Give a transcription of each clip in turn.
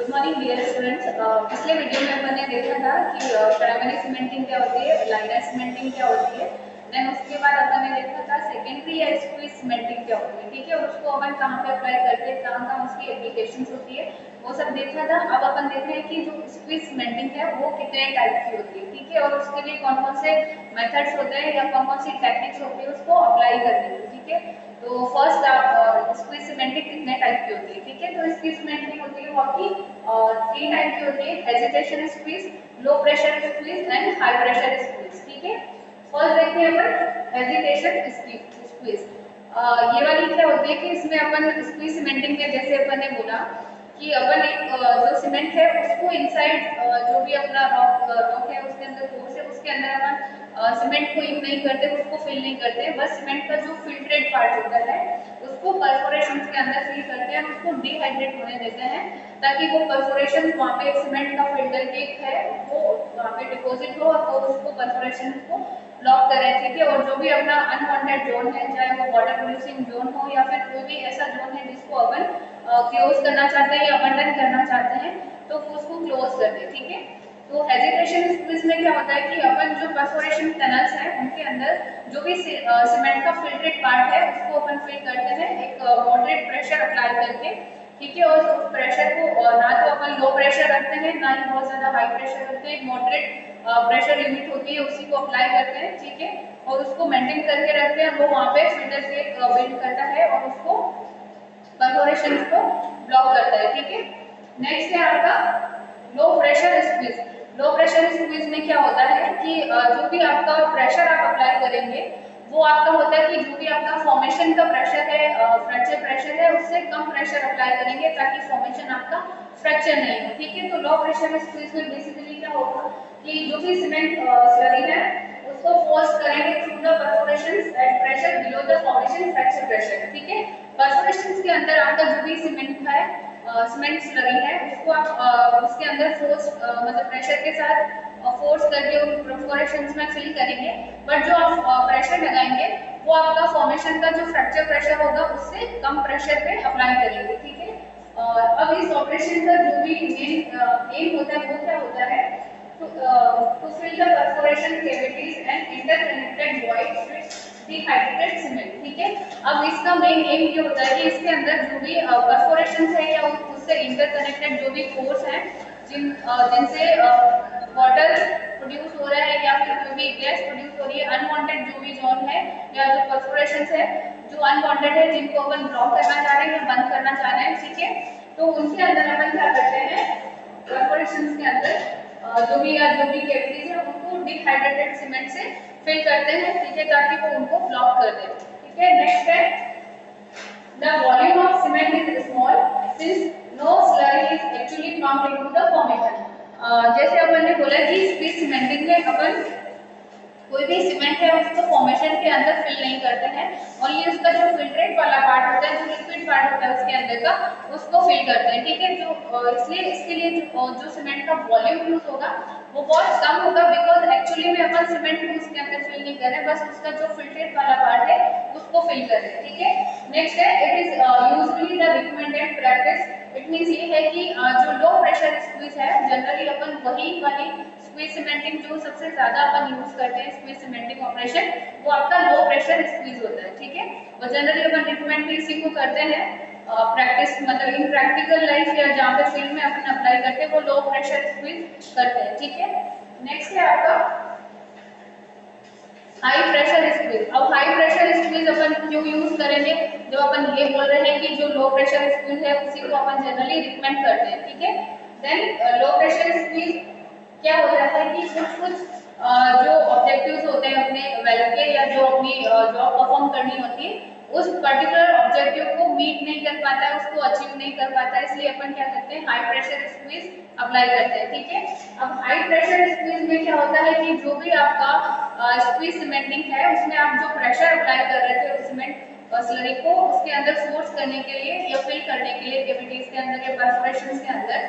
Good morning dear students. पिछले video में अपन ने देखा था कि प्राइमरी सीमेंटिंग क्या होती है, लाइनर सीमेंटिंग क्या होती है, देन उसके बाद अपन ने देखा था सेकेंडरी या स्क्वीज सीमेंटिंग क्या होती है। ठीक है, और उसको अपन कहाँ पे अप्लाई करते हैं, कहाँ कहाँ उसकी एप्लीकेशंस होती है, वो सब देखा था। अब अपन देख रहे हैं कि जो स्क्वीज सीमेंटिंग है वो कितने टाइप की होती है। ठीक है, और उसके लिए कौन कौन से मेथड्स होते हैं या कौन कौन सी टेक्निक्स होती है उसको अप्लाई करने की। ठीक है, तो फर्स्ट आप स्क्वीज सीमेंटिंग कितने टाइप की होती है। ठीक है, तो स्क्वीज सीमेंटिंग होती है वो आपकी 3 टाइप की होती है, hesitation squeeze, low pressure squeeze and high pressure squeeze. ठीक है, फर्स्ट देखते हैं अपन हेजिटेशन स्क्वीज। ये वाली क्या होती है कि इसमें अपन स्क्वीज सीमेंटिंग में जैसे अपन ने बोला कि अपन एक जो सीमेंट है उसको इनसाइड जो भी अपना रॉक है उसके अंदर फोर्स है उसके अंदर अपन सीमेंट को इन नहीं करते, उसको फिल नहीं करते, बस सीमेंट का जो फिल्ट्रेट पार्ट होता है उसको परफोरेशन के अंदर फिल करते हैं, उसको डिहाइड्रेट होने देते हैं ताकि वो परफोरेशन वहाँ पे सीमेंट का फिल्टर केक है वो वहाँ पे डिपॉजिट हो और वो उसको परफोरेशन को ब्लॉक करें। ठीक है, और जो भी अपना अनवांटेड जोन है, चाहे वो वाटर प्रोड्यूसिंग जोन हो या फिर कोई भी ऐसा जोन है जिसको अपन क्लोज करना चाहते हैं या अबंडन करना चाहते हैं, तो वो उसको क्लोज कर दे। ठीक है, तो हेजिटेशन स्क्वीज में क्या होता है कि अपन जो परफोरेशन टनल्स हैं उनके अंदर जो भी सीमेंट का फिल्ट्रेट पार्ट है उसको अपन फिल करते हैं एक मॉडरेट प्रेशर अप्लाई करके। ठीक है, और उस प्रेशर को ना तो अपन लो प्रेशर रखते हैं ना ही बहुत ज्यादा हाई प्रेशर रखते हैं, एक मॉडरेट प्रेशर लिमिट होती है उसी को अप्लाई करते हैं। ठीक है, और उसको मेंटेन करके रखते हैं, वो वहाँ पे फिल्टर से बिल्ड करता है और उसको परफोरेशन को ब्लॉक करता है। ठीक है, नेक्स्ट है आपका लो प्रेशर स्क्वीज। लो प्रेशर स्क्वीज में क्या होता है कि जो भी आपका प्रेशर आप अप्लाई करेंगे वो आपका होता है कि जो भी आपका फॉर्मेशन का प्रेशर है, फ्रैक्चर प्रेशर है, उससे कम प्रेशर अप्लाई करेंगे ताकि फॉर्मेशन आपका फ्रैक्चर नहीं हो। ठीक है, तो लो प्रेशर स्क्वीज में बेसिकली क्या होगा कि जो भी सीमेंट स्लरी है उसको फोर्स करेंगे through the perforations at pressure below the formation fracture pressure. ठीक है, परफोरेशंस के अंदर आपका जो भी सीमेंट है, सीमेंट स्लरी है, उसको आप उसके अंदर फोर्स मतलब प्रेशर के साथ फोर्स करके उन परफोरेशंस में फिल करेंगे, बट जो आप प्रेशर लगाएंगे वो आपका फॉर्मेशन का जो फ्रैक्चर प्रेशर होगा उससे कम प्रेशर पे अप्लाई करेंगे। ठीक है, अब इस ऑपरेशन का जो भी मेन एम होता है वो क्या होता है to fill the perforation cavities and interconnected voids with dehydrated cement। ठीक है, अब इसका मेन एम ये होता है कि इसके अंदर जो भी परफोरेशन है या उससे इंटरकनेक्टेड जो भी पोर्स हैं जिनसे वाटर प्रोड्यूस हो रहा है या फिर कोई भी गैस प्रोड्यूस हो रही है, अनवांटेड जो भी जोन है या जो परफोरेशन है जो अनवांटेड है जिनको अपन ब्लॉक करना चाह रहे हैं या बंद करना चाह रहे हैं। ठीक है, तो उनके अंदर अपन क्या करते हैं, परफोरेशन के अंदर जो भी कैविटीज है उनको डिहाइड्रेटेड सीमेंट से फिल करते हैं। ठीक है, ताकि वो उनको ब्लॉक कर दे। ठीक है, नेक्स्ट है the volume of cement is small since no slurry is actually pumped into the formation. जैसे अपन ने बोला कि स्क्वीज सीमेंटिंग में अपन कोई भी सीमेंट है उसको फॉर्मेशन के अंदर फिल नहीं करते हैं, और ये उसका जो फिल्ट्रेट वाला पार्ट होता है, जो लिक्विड पार्ट होता है उसके अंदर का, उसको फिल करते हैं। ठीक है, जो इसलिए इसके लिए जो सीमेंट का वॉल्यूम यूज होगा वो बहुत कम होगा, बिकॉज एक्चुअली में अपन सीमेंट को उसके अंदर फिल नहीं कर रहे, बस उसका जो फिल्ट्रेट वाला पार्ट है उसको फिल कर रहे हैं। ठीक है, नेक्स्ट है it is usually the recommended practice. It means ये है कि जो लो प्रेशर स्क्वीज है जनरली अपन वही वाली स्क्वीज सीमेंटिंग जो सबसे ज्यादा अपन यूज करते हैं स्क्वीज सीमेंटिंग ऑपरेशन, वो आपका लो प्रेशर स्क्वीज होता है। ठीक है, और जनरली अपन रिकमेंड इसी को करते हैं प्रैक्टिस मतलब इन प्रैक्टिकल लाइफ या जहाँ पे फील्ड में अपन अप्लाई करते हैं वो लो प्रेशर स्क्वीज करते हैं। ठीक है, नेक्स्ट है आपका हाई प्रेशर स्क्वीज। अब हाई प्रेशर स्क्वीज अपन क्यों यूज करेंगे, जब अपन ये बोल रहे हैं कि जो लो प्रेशर स्क्वीज है उसी को अपन जनरली रिकमेंड करते हैं। ठीक है, देन लो प्रेशर स्क्वीज क्या होता है कि कुछ जो ऑब्जेक्टिव्स होते हैं अपने वेल के या जो अपनी जॉब परफॉर्म करनी होती है उस पर्टिकुलर ऑब्जेक्टिव को मीट नहीं कर पाता है, उसको अचीव नहीं कर पाता है, इसलिए अपन क्या करते हैं हाई प्रेशर स्क्वीज अप्लाई करते हैं। ठीक है, अब हाई प्रेशर स्क्वीज में क्या होता है कि जो भी आपका स्क्वीज सीमेंटिंग है उसमें आप जो प्रेशर अप्लाई कर रहे थे उस सीमेंट स्लरी को उसके अंदर फोर्स करने के लिए या फिल करने के लिए कैविटीज के अंदर या परफोरेशंस के अंदर,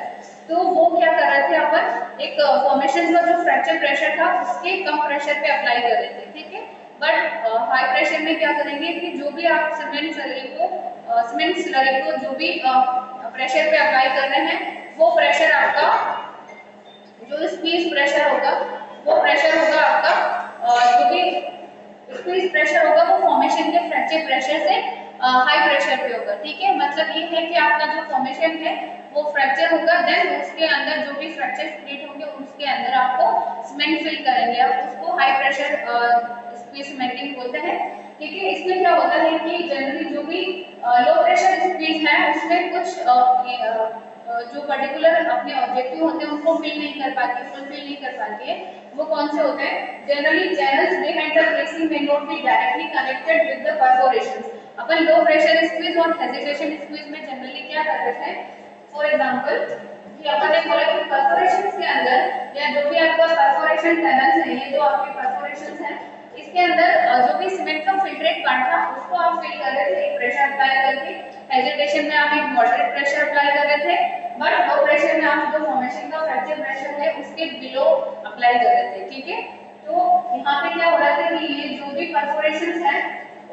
तो वो क्या कर रहे थे अपन एक फॉर्मेशन का जो फ्रैक्चर प्रेशर था उसके कम प्रेशर पे अप्लाई कर रहे थे। ठीक है, बट हाई प्रेशर में क्या करेंगे कि जो भी आप सीमेंट स्लरी को जो भी प्रेशर पे अप्लाई कर रहे हैं वो प्रेशर आपका जो स्क्वीज प्रेशर होगा वो प्रेशर होगा आपका जो भी स्क्वीज प्रेशर होगा वो फॉर्मेशन के फ्रैक्चर प्रेशर से हाई प्रेशर पे होगा। ठीक है, मतलब ये है कि आपका जो फॉर्मेशन है वो फ्रैक्चर होगा, देन उसके अंदर जो भी फ्रैक्चर क्रिएट होंगे उसके अंदर आपको सीमेंट फिल करेंगे, आप उसको हाई प्रेशर स्क्वीज सीमेंटिंग बोलते हैं। ठीक है, इसमें क्या होता है कि जनरली जो भी लो प्रेशर स्क्वीज है उसमें कुछ जो पर्टिकुलर अपने ऑब्जेक्टिव होते हैं उनको फिल नहीं कर पाती, फुलफिल नहीं कर पाती है। वो कौन से होते हैं? Generally channels behind the casing may not be directly connected with the perforations. अपन लो प्रेशर स्क्वीज और हेजिटेशन स्क्वीज में जनरली क्या करते हैं, फॉर एग्जांपल कि अपन ने बोला कि परफोरेशंस के अंदर या जो भी आपका परफोरेशन टनल्स है, ये जो आपके परफोरेशंस हैं इसके अंदर जो भी सीमेंट का फिल्ट्रेट पार्ट था उसको आप फिल कर रहे थे एक प्रेशर अप्लाई करके। हेजिटेशन में आप एक मॉडरेट प्रेशर अप्लाई कर रहे थे, बट लो प्रेशर में आप जो फॉर्मेशन का फ्रैक्चर प्रेशर है उसके बिलो अप्लाई कर रहे थे। ठीक है, तो यहाँ पे क्या हो रहा था कि ये जो भी परफोरेशंस हैं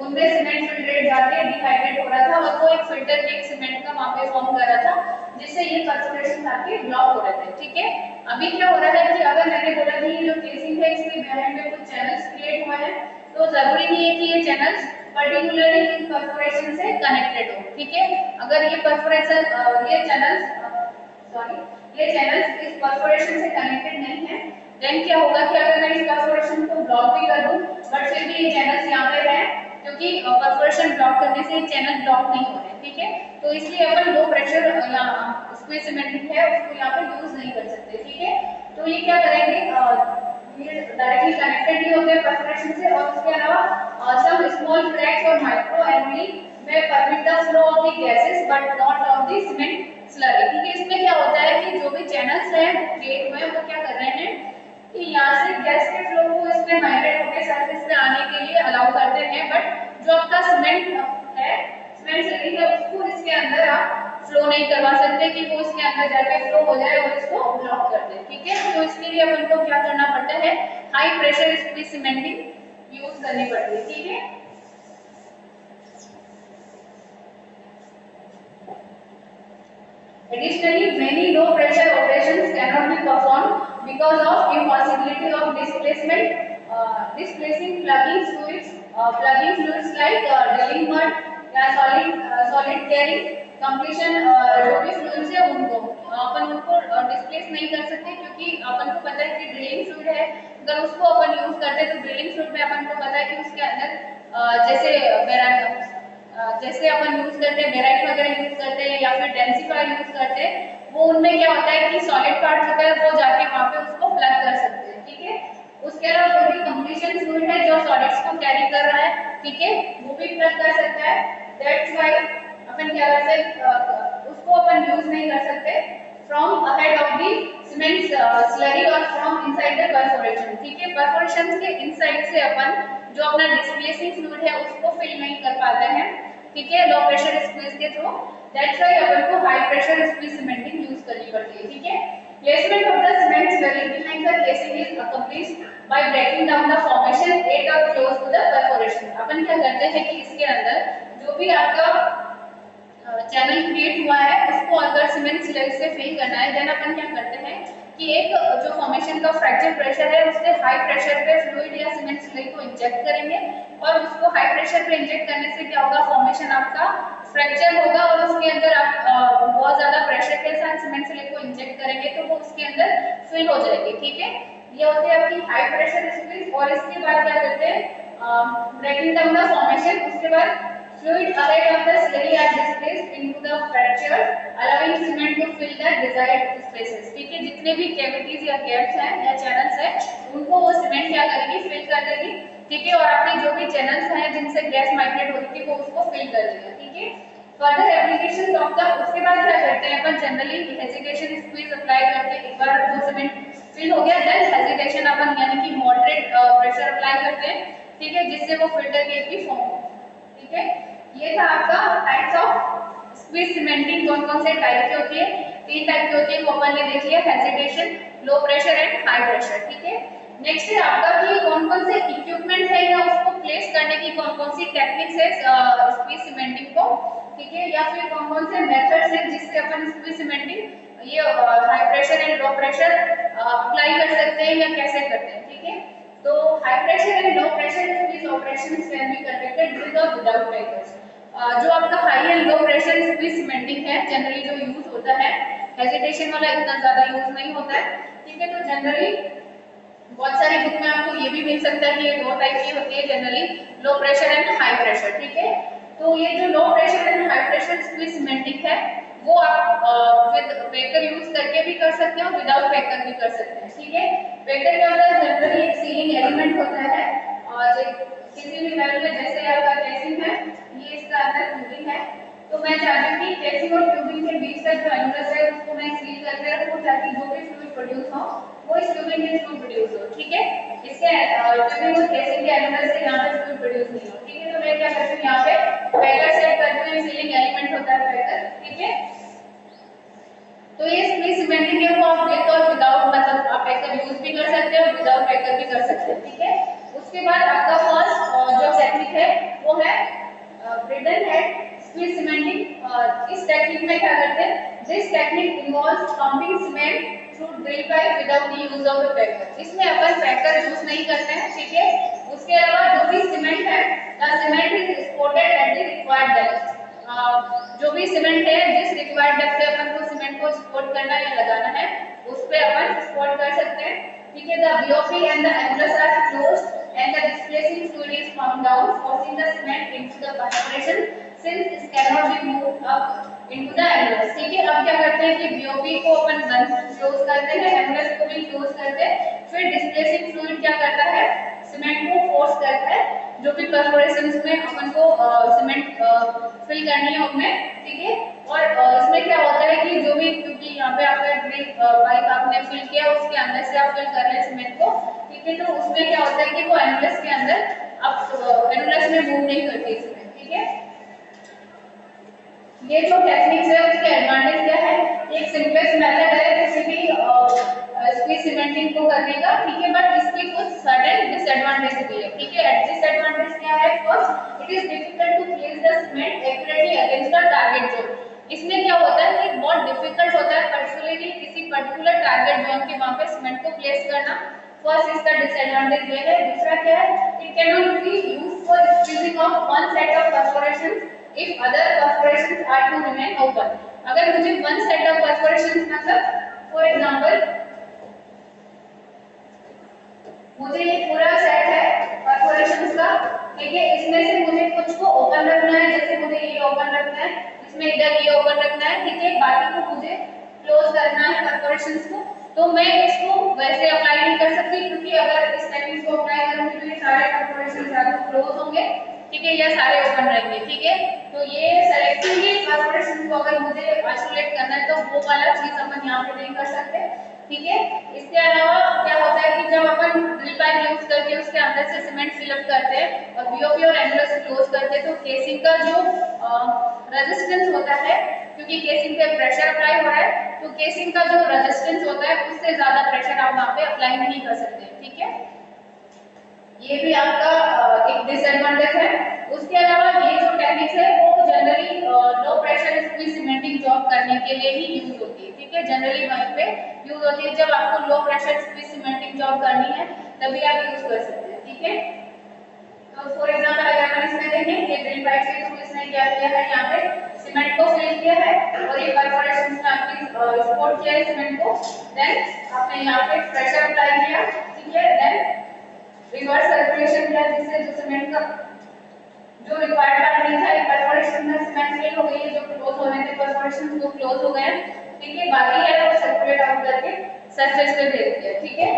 उनमें सीमेंट फिल्ट्रेट जाके डिहाइड्रेट हो रहा था और वो एक फिल्टर के एक सीमेंट का वहां पे फॉर्म कर रहा था जिससे ये परफोरेशन आपके ब्लॉक हो रहे थे। ठीक है, अभी क्या हो रहा है कि अगर मैंने बोला कि ये जो केसिंग है इसके बिहाइंड में कुछ चैनल्स क्रिएट हुए हैं तो जरूरी नहीं है कि ये चैनल्स पर्टिकुलरली इन परफोरेशन से कनेक्टेड हो। ठीक है, अगर ये परफोरेशन ये चैनल्स इस परफोरेशन से कनेक्टेड नहीं है देन क्या होगा कि अगर मैं इस परफोरेशन को ब्लॉक भी कर दूं बट फिर भी ये चैनल्स यहाँ पे हैं क्योंकि परफोरेशन ब्लॉक करने से चैनल ब्लॉक नहीं हो रहे। ठीक है, तो इसलिए अपन लो प्रेशर स्क्वीज सीमेंटिंग है उसको यहाँ पे यूज नहीं कर सकते। ठीक है, तो ये क्या करेंगे, ये डायरेक्टली कनेक्टेड नहीं होते परफोरेशन से और उसके अलावा सम स्मॉल क्रैक्स और माइक्रो एनवी में permit the flow of the gases but not of the cement slurry. ठीक है, इसमें क्या होता है कि जो भी चैनल्स हैं क्रिएट हुए हैं वो क्या कर रहे हैं कि यहाँ से गैस के फ्लो को इसमें माइग्रेट होकर सरफेस पे आने के लिए अलाउ करते हैं, बट जो आपका सीमेंट है सीमेंट स्लरी है उसको इसके अंदर आप फ्लो नहीं करवा सकते कि वो इसके अंदर जाके फ्लो हो जाए और इसको ब्लॉक कर दे। ठीक है, तो इसके लिए अपन को क्या करना पड़ता है, high pressure squeeze cementing use करनी पड़ती है। ठीक है, additionally many low pressure operations cannot be performed because of impossibility of displacing plugging fluids like drilling mud या solid carrying completion जो भी फ्लूइड्स है उनको अपन उनको डिस्प्लेस नहीं कर सकते क्योंकि अपन को पता है कि ड्रिलिंग फ्लूइड है, अगर उसको अपन यूज करते हैं तो ड्रिलिंग फ्लूइड में अपन को पता है कि उसके अंदर जैसे अपन यूज करते हैं बेराइट वगैरह यूज करते हैं या फिर डेंसिफायर यूज करते हैं, वो उनमें क्या होता है कि सॉलिड पार्ट होता है वो जाके वहां पे उसको प्लग कर सकते हैं। ठीक है, उसके अलावा जो भी कंप्लीशन फ्लूइड है जो सॉलिड्स को कैरी कर रहा है, ठीक है, वो भी प्लग कर सकता है। दैट्स व्हाई अपन क्या करते हैं उसको अपन यूज नहीं कर सकते from ahead of the cement slurry और फ्रॉम इनसाइड द परफोरेशन। ठीक है, परफोरेशन के इनसाइड से अपन जो अपना डिस्प्लेसिंग फ्लूइड है उसको फिल नहीं कर पाते हैं। ठीक है, लो प्रेशर स्क्वीज के थ्रू, दैट्स व्हाई अपन को high pressure squeeze cementing use करनी पड़ती है। ठीक है, placement of the cement slurry behind the casing is accomplished by breaking down the formation at or close to the perforation. अपन क्या करते हैं कि इसके अंदर जो भी आपका चैनल क्रिएट हुआ है उसको अगर सीमेंट स्लरी से फिल करना है देन अपन क्या करते हैं कि एक जो फॉर्मेशन का फ्रैक्चर प्रेशर है उससे हाई प्रेशर पे फ्लूइड या सीमेंट स्लरी को इंजेक्ट करेंगे और उसको हाई प्रेशर पे इंजेक्ट करने से क्या होगा, फॉर्मेशन आपका फ्रैक्चर होगा और उसके अंदर आप बहुत ज्यादा प्रेशर के साथ सीमेंट स्लरी को इंजेक्ट करेंगे तो वो उसके अंदर फिल हो जाएगी। ठीक है, ये होती है आपकी हाई प्रेशर स्क्वीज। और इसके बाद क्या करते हैं, ब्रेकिंग डाउन द फॉर्मेशन, उसके बाद fluid ahead of the slurry are displaced into the fracture allowing cement to fill the desired spaces। ठीक है, जितने भी कैविटीज या गैप्स हैं या चैनल्स हैं उनको वो सीमेंट क्या करेगी, फिल कर देगी। ठीक है, और आपके जो भी चैनल्स हैं जिनसे गैस माइग्रेट हो रही थी वो उसको फिल कर देगा। ठीक है, फर्दर एप्लीकेशन ऑफ द, उसके बाद क्या करते हैं अपन जनरली हेजिटेशन स्क्वीज अप्लाई करके एक बार वो सीमेंट फिल हो गया देन हेजिटेशन अपन यानी कि मॉडरेट प्रेशर अप्लाई करते हैं। ठीक है, जिससे वो फिल्टर गेज की फॉर्म हो। ठीक है, ये था आपका टाइप्स ऑफ स्क्वीज सीमेंटिंग। कौन कौन से टाइप की होती है, 3 टाइप की होती है वो अपन ने देख लिया, hesitation, low pressure and high pressure. ठीक है, नेक्स्ट है आपका कि कौन कौन से इक्विपमेंट है या उसको प्लेस करने की कौन कौन सी टेक्निक्स है स्क्वीज सीमेंटिंग को, ठीक है, या फिर कौन कौन से मेथड्स हैं जिससे अपन स्क्वीज सीमेंटिंग ये high pressure and low pressure apply कर सकते हैं या कैसे करते हैं, ठीक है। तो high pressure and low pressure squeeze operations can be conducted with और विदाउट ब्रेकर्स। जो आपका high and low pressure squeeze cementing है जनरली जो यूज होता है, हेजिटेशन वाला इतना ज्यादा यूज नहीं होता है, ठीक है। तो जनरली बहुत सारी बुक में आपको ये भी मिल सकता है कि ये दो टाइप की होती है generally, low pressure and high pressure, ठीक है। तो ये जो low pressure and high pressure squeeze cementing है वो आप विद बेकर यूज करके भी कर सकते हैं और विदाउट बेकर भी कर सकते हैं, ठीक है। बेकर क्या होता है, जनरली एक सीलिंग एलिमेंट होता है और किसी भी वेल में जैसे आपका केसिंग है, ये इसका अंदर ट्यूबिंग है, तो मैं चाहती हूँ कि केसिंग और ट्यूबिंग के बीच का जो एनुलस है उसको मैं सील करके रखूँ ताकि जो भी फ्लूइड प्रोड्यूस हो वो इस ट्यूबिंग के थ्रू प्रोड्यूस हो, ठीक है। इसके ट्यूबिंग और केसिंग के एनुलस से यहाँ पे फ्लूइड प्रोड्यूस नहीं हो, ठीक है। तो मैं क्या करती हूँ यहाँ पे बेकर सेट करती हूँ, सीलिंग एलिमेंट होता है बेकर, ठीक है। तो ये स्क्वीज सीमेंटिंग है वो आप विद और विदाउट मतलब आप बेकर यूज भी कर सकते हैं और विदाउट बेकर भी कर सकते हैं, ठीक है। उसके बाद आपका फर्स्ट जो टेक्निक है वो है ब्रिडल हेड स्क्वीज सीमेंटिंग। इस टेक्निक में क्या करते हैं, this technique involves pumping cement through drill pipe without the use of the packer. इसमें अपन पैकर यूज नहीं करते हैं, ठीक है। उसके अलावा जो भी सीमेंट है, the cement is supported at the required depth. जो भी सीमेंट है जिस रिक्वायर्ड डेप्थ पे अपन को सीमेंट को स्पोर्ट करना या लगाना है उस पे अपन स्पोर्ट कर सकते हैं, ठीक है। The BOP and the annulus are closed and the displacing fluid is pumped down forcing the cement into the perforation since it can not be moved up into the annulus, ठीक है। अब क्या करते हैं कि बीओपी को अपन बंद close करते हैं, एनुलस को भी क्लोज करते हैं, फिर डिस्प्लेसिंग फ्लूइड क्या करता है, सीमेंट को फोर्स करता है जो भी परफोरेशंस में अपन को सीमेंट फिल करनी है उनमें, ठीक है। और इसमें क्या होता है कि जो भी, क्योंकि यहाँ पे आपका ड्रिल पाइप आपने फिल किया उसके अंदर से आप फिल कर रहे हैं सीमेंट को, ठीक है। तो उसमें क्या होता है कि वो एनुलस के अंदर अब एनुलस में मूव नहीं करती सीमेंट, ठीक है। ये जो टेक्निक्स है उसके एडवांटेज क्या है, एक सिंपलेस्ट मेथड है किसी भी स्क्वीज सीमेंटिंग को करने का, ठीक है। बट इसके कुछ सर्टेन डिसएडवांटेज भी है, ठीक है। डिसएडवांटेज क्या है, first it is difficult to place the cement accurately against the target zone. इसमें क्या होता है कि बहुत डिफिकल्ट होता है पर्टिकुलरली किसी पर्टिकुलर टारगेट जोन के वहां पे सीमेंट को प्लेस करना, फर्स्ट इसका डिसएडवांटेज ये है। दूसरा क्या है, it can not be used for squeezing of one set of perforations if other perforations are to remain open। अगर मुझे one set of perforations मतलब for example मुझे ये पूरा सेट है perforations का, ठीक है। इसमें से मुझे कुछ को ओपन रखना है, जैसे मुझे ये ओपन रखना है, इसमें इधर ये ओपन रखना है, ठीक है। बाकी को मुझे क्लोज करना है perforations को, तो मैं इसको वैसे अप्लाई नहीं कर सकती क्योंकि अगर इस टेक्निक को अप्लाई करूंगी तो ये सारे perforations या तो क्लोज होंगे, ठीक है, या सारे ओपन रहेंगे, ठीक है। तो ये सेलेक्टिवली परफोरेशन को अगर मुझे आइसोलेट करना है तो वो वाला चीज अपन यहाँ पे नहीं कर सकते, ठीक है। इसके अलावा क्या होता है कि जब अपन ड्रिल पाइप यूज करके उसके अंदर से सीमेंट फिलअप करते हैं और बीओपी और एनुलस क्लोज करते हैं तो केसिंग का जो रेजिस्टेंस होता है, क्योंकि केसिंग पे प्रेशर अप्लाई हो रहा है, तो केसिंग का जो रेजिस्टेंस होता है उससे ज्यादा प्रेशर आप वहाँ पे अप्लाई नहीं कर सकते, ठीक है। ये भी आपका एक डिसएडवांटेज है। उसके अलावा ये जो टेक्निक्स है वो जनरली लो प्रेशर स्क्वीज सीमेंटिंग जॉब करने के लिए ही यूज होती है, ठीक है। जनरली वहीं पे यूज होती है जब आपको लो प्रेशर स्क्वीज सीमेंटिंग जॉब करनी है तभी आप यूज कर सकते हैं, ठीक है। तो फॉर एग्जांपल अगर अपन इसमें देखें ये ड्रिल पाइप के थ्रू इसने क्या किया है, यहाँ पे सीमेंट को फिल किया है और ये परफोरेशन में आपने स्पोर्ट किया है सीमेंट को, देन आपने यहाँ पे प्रेशर अप्लाई किया, ठीक है, देन रिवर्स सर्कुलेशन किया जिससे जो सीमेंट का जो रिक्वायर्ड पार्ट नहीं था एक परफोरेशन में सीमेंट फिल हो गई है, जो क्लोज होने थे परफोरेशन वो क्लोज हो गए, ठीक है। बाकी है वो सर्कुलेट आउट करके सरफेस पे भेज दिया, ठीक है।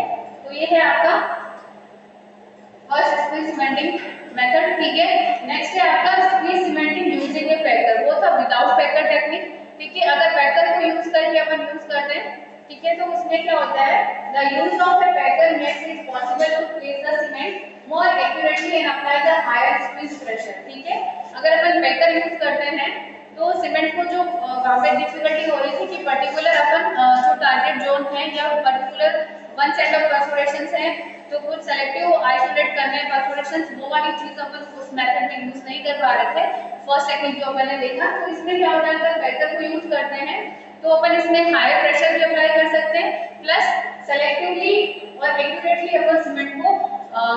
तो ये है आपका फर्स्ट स्क्वीज सीमेंटिंग मेथड, ठीक है। नेक्स्ट है आपका स्क्वीज सीमेंटिंग यूजिंग ए पैकर, वो था विदाउट पैकर टेक्निक, ठीक है। अगर पैकर को यूज करके अपन यूज करते हैं, ठीक है, तो उसमें क्या होता है, the use of a packer makes it possible to place the cement more accurately and apply the higher squeeze pressure, ठीक है। अगर अपन पैकर यूज करते हैं तो सीमेंट को जो वहाँ पे डिफिकल्टी हो रही थी कि पर्टिकुलर अपन जो टारगेट जोन है या पर्टिकुलर वन सेट ऑफ परफोरेशंस है, तो कुछ सेलेक्टिव आइसोलेट करने परफोरेशंस, वो वाली चीज अपन उस मेथड में यूज नहीं कर पा रहे थे फर्स्ट टेक्निक जो अपन ने देखा। तो इसमें क्या होता है, अगर पैकर को यूज करते हैं तो अपन इसमें हायर प्रेशर भी अप्लाई कर सकते हैं, प्लस सेलेक्टिवली और एक्यूरेटली अपन सीमेंट को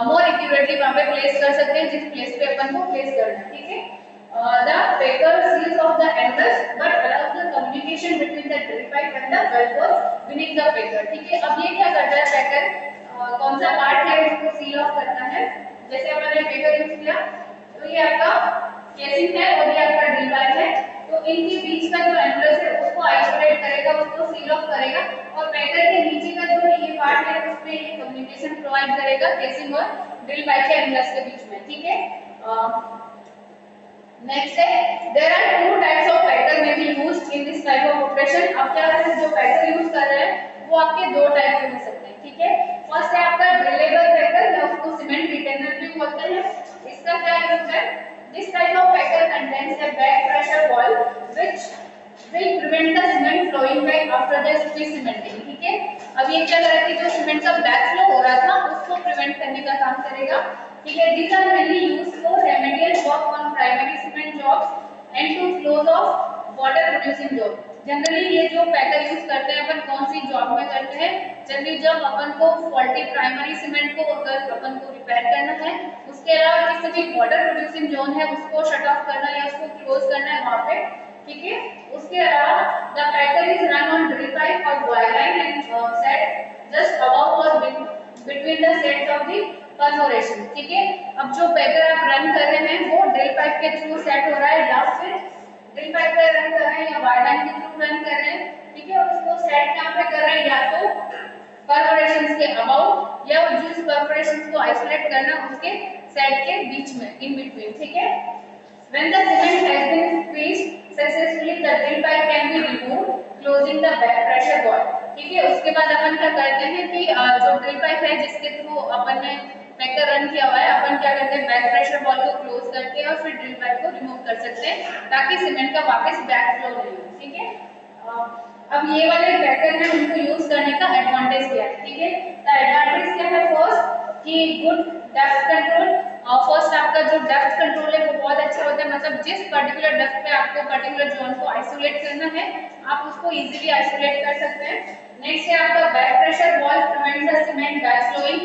मोर एक्यूरेटली वहां पे प्लेस कर सकते हैं जिस प्लेस पे अपन को प्लेस करना है, ठीक है। The packer seals off the angles but allows the communication between the drill pipe and the well bore beneath the packer, ठीक है। अब ये क्या करता है पैकर, कौन सा पार्ट है इसको सील ऑफ करता है। जैसे अपन ने पेपर यूज किया तो ये आपका केसिंग है और ये आपका ड्रिल पाइप है, तो इनके बीच का जो एंगल्स है उसको आइसोलेट करेगा, उसको सील ऑफ करेगा, और पेपर के नीचे का जो ये पार्ट है उसमें ये कम्युनिकेशन प्रोवाइड करेगा केसिंग और ड्रिल पाइप के एंगल्स के बीच में, ठीक है। नेक्स्ट है there are two types of packer may be used in this type of operation. अब क्या है, जो पैकर यूज कर रहे हैं वो आपके दो टाइप के हो सकते हैं, ठीक है। फर्स्ट है आपका ड्रिलेबल पैकर या उसको सीमेंट रिटेनर भी बोलते हैं। इसका क्या यूज है, this type of packer contains a back pressure valve which will prevent the cement flowing back after the squeeze cementing, ठीक है। अब ये क्या करेगा कि जो सीमेंट का बैक फ्लो हो रहा था उसको प्रिवेंट करने का काम करेगा, ठीक है। These are mainly used for remedial work on primary cement jobs and to close off water producing job। Generally ये जो पैकर यूज करते हैं अपन कौन सी जॉब में करते हैं, जनरली जब अपन को फॉल्टी प्राइमरी सीमेंट को अगर अपन को रिपेयर करना है, उसके अलावा किसी भी वाटर प्रोड्यूसिंग जोन है उसको शट ऑफ करना है या उसको क्लोज करना है वहां पे, ठीक है। उसके अलावा the packer is run on drill pipe और wire line and set just above और between the sets of the perforation, ठीक है। अब जो पैकर आप रन कर रहे हैं वो ड्रिल पाइप के थ्रू सेट हो रहा है या फिर ड्रिल पाइप पे रन कर रहे हैं या वायर लाइन के थ्रू रन कर रहे हैं, ठीक है। और उसको सेट कहां पे कर रहे हैं, या तो परफोरेशंस के अबाउट या जिस परफोरेशंस को आइसोलेट करना उसके सेट के बीच में, इन बिटवीन, ठीक है। When the cement has been squeezed successfully, the drill pipe can be removed, closing the back pressure valve, ठीक है। उसके बाद अपन क्या करते हैं कि जो ड्रिल पाइप है जिसके थ्रू अपन ने पैकर रन किया हुआ है, अपन क्या करते हैं बैक प्रेशर वाल्व को क्लोज करते हैं और फिर ड्रिल पाइप को रिमूव कर सकते हैं ताकि सीमेंट का वापस बैक फ्लो नहीं हो, ठीक है। अब ये वाले पैकर हैं उनको यूज करने का एडवांटेज क्या है, ठीक है। तो एडवांटेज क्या है, फर्स्ट कि गुड डेप्थ कंट्रोल। फर्स्ट आपका जो डेप्थ कंट्रोल है वो बहुत अच्छा होता है, मतलब जिस पर्टिकुलर डेप्थ पे आपको पर्टिकुलर जोन को आइसोलेट करना है आप उसको इजीली आइसोलेट कर सकते हैं। नेक्स्ट है आपका back pressure valve prevents the cement back flowing.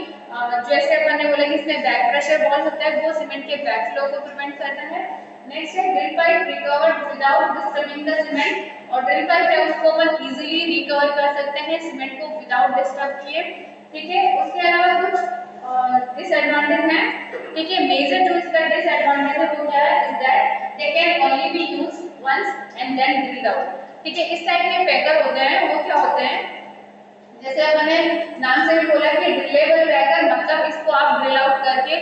जैसे अपन ने बोला कि इसमें बैक प्रेशर वाल्व होता है वो सीमेंट के बैक फ्लो को प्रिवेंट करता है। नेक्स्ट है drill pipe recovered without disturbing the cement, और ड्रिल पाइप है उसको अपन इजीली रिकवर कर सकते हैं सीमेंट को विदाउट डिस्टर्ब किए, ठीक है। उसके अलावा कुछ डिसएडवांटेज है, ठीक है। मेजर जो इसका डिसएडवांटेज है वो क्या है, is that they can only be used once and then drilled out, ठीक है। इस टाइप के पैकर होते हैं वो क्या होते हैं, जैसे अपन ने नाम से भी बोला कि ड्रिलेबल पैकर, मतलब इसको आप ड्रिल आउट करके